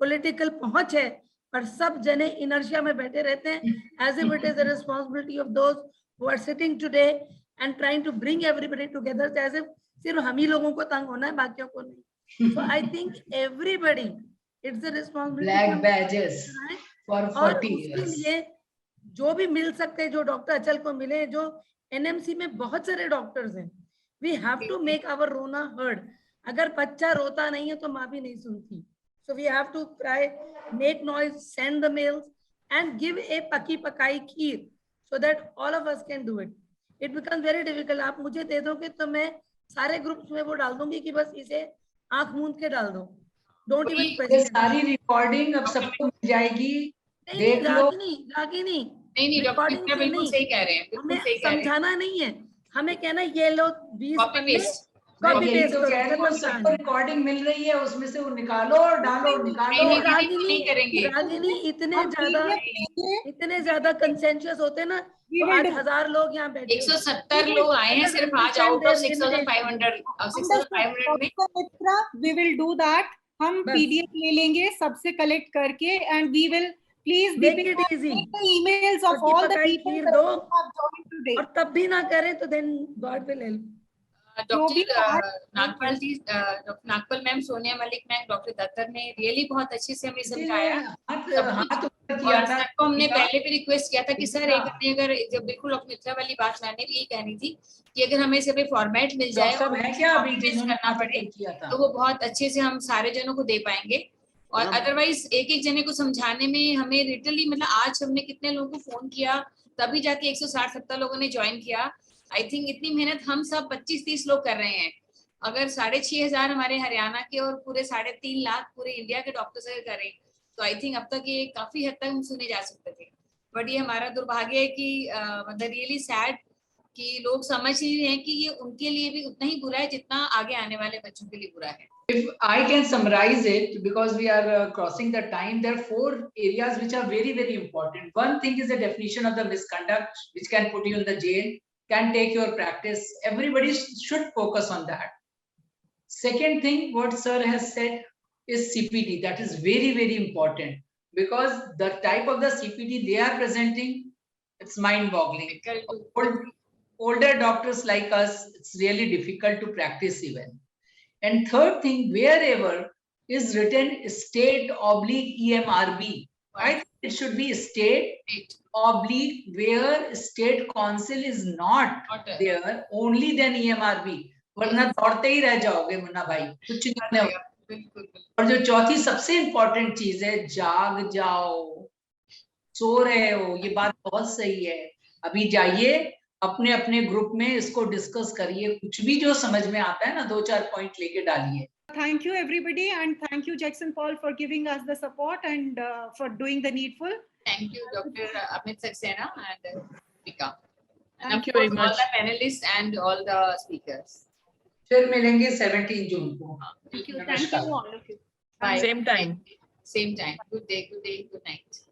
पॉलिटिकल पहुंच है, पर सब जने इनर्शिया में बैठे रहते हैं. As if it is the responsibility of those who are sitting today and trying to bring everybody together, as if सिर्फ हम ही लोगों को तंग होना है, बाकियों को नहीं. So I think everybody, it's the responsibility. Black badges for 40 years. जो भी मिल सकते हैं, जो डॉक्टर अचल को मिले, जो एनएमसी में बहुत सारे डॉक्टर्स हैं, we have to make our रोना हर्ड. अगर बच्चा रोता नहीं है तो माँ भी नहीं सुनती. So we have to try make noise, send the mails and give a पकी पकाई खीर so that all of us can do it. It becomes very difficult. आप मुझे दे दोगे तो मैं सारे ग्रुप्स में वो डाल दूंगी कि बस इसे आंख मूंद के डाल दो. Don't even question. सारी रिकॉर्डिंग अब सबको मिल जाएगी. देख लो. रागिनी नहीं डॉक्टर मित्रा बिल्कुल सही कह रहे हैं, बिल्कुल सही कह रहे हैं. समझाना नहीं है, हमें कहना ये लो 20 कॉपी पेस्ट सबको रिकॉर्डिंग मिल रही है, उसमें से वो निकालो और डालो, निकालो. नहीं करेंगे. रागिनी इतने ज्यादा कंसेंसस होते हैं ना, तो 8000 लोग यहाँ बैठे, 170 लोग आए हैं सिर्फ आज आउट ऑफ 6500 में. We will do that. हम पीडीएफ ले लेंगे सबसे कलेक्ट करके and we will please make it easy. The emails of all the people that have joined today. और तब भी ना करें तो then God will help. Doctor Nagpal ji, doctor Nagpal ma'am, Sonia Malik ma'am, doctor Dattar ने रियली बहुत अच्छे से हमें समझाया. और सबको हमने पहले भी रिक्वेस्ट किया था कि सर एक अपने, अगर जब बिल्कुल डॉक्टर मित्रा वाली बात मैंने भी यही कहनी थी कि अगर हमें से फॉर्मेट मिल जाए और करना पड़े तो वो बहुत अच्छे से हम सारे जनों को दे पाएंगे. और अदरवाइज एक एक जने को समझाने में हमें लिटरली, मतलब आज हमने कितने लोगों को फोन किया तभी जाके 160-70 लोगों ने ज्वाइन किया. आई थिंक इतनी मेहनत हम सब 25-30 लोग कर रहे हैं. अगर 6500 हमारे हरियाणा के और पूरे 3.5 लाख पूरे इंडिया के डॉक्टर्स अगर करें तो आई थिंक अब तक ये काफी हद तक हम सुने जा सकते थे. बट ये हमारा दुर्भाग्य है कि मतलब रियली सैड कि लोग समझ नहीं रहे हैं कि ये उनके लिए भी उतना ही बुरा है जितना आगे आने वाले बच्चों के लिए बुरा है. If I can summarize it, because we are crossing the time, there are 4 areas which are very, very important. One thing is the definition of the misconduct, which can put you in the jail, can take your practice. Everybody should focus on that. Second thing, what sir has said is CPT. That is very, very important because the type of the CPT they are presenting, it's mind-boggling. Older doctors like us, it's really difficult to practice even. And third thing, wherever is written state/EMRB, right? It should be state/ where state council is not there, only then EMRB. वरना दौड़ते ही रह जाओगे मुन्ना भाई, कुछ नहीं होगा. और जो चौथी सबसे इम्पोर्टेंट चीज है, जाग जाओ, सो रहे हो, ये बात बहुत सही है. अभी जाइए अपने अपने ग्रुप में इसको डिस्कस करिए, कुछ भी जो समझ में आता है ना 2-4 पॉइंट लेके डालिए. Thank you everybody and thank you Jagsonpal for giving us the support and for doing the needful. Thank you Dr. Amit Saxena and Vika. Thank you very much. All the panelists and all the speakers. फिर मिलेंगे 17 जून को. Thank you all of you. Bye. Same time. Same time. Good day, good night.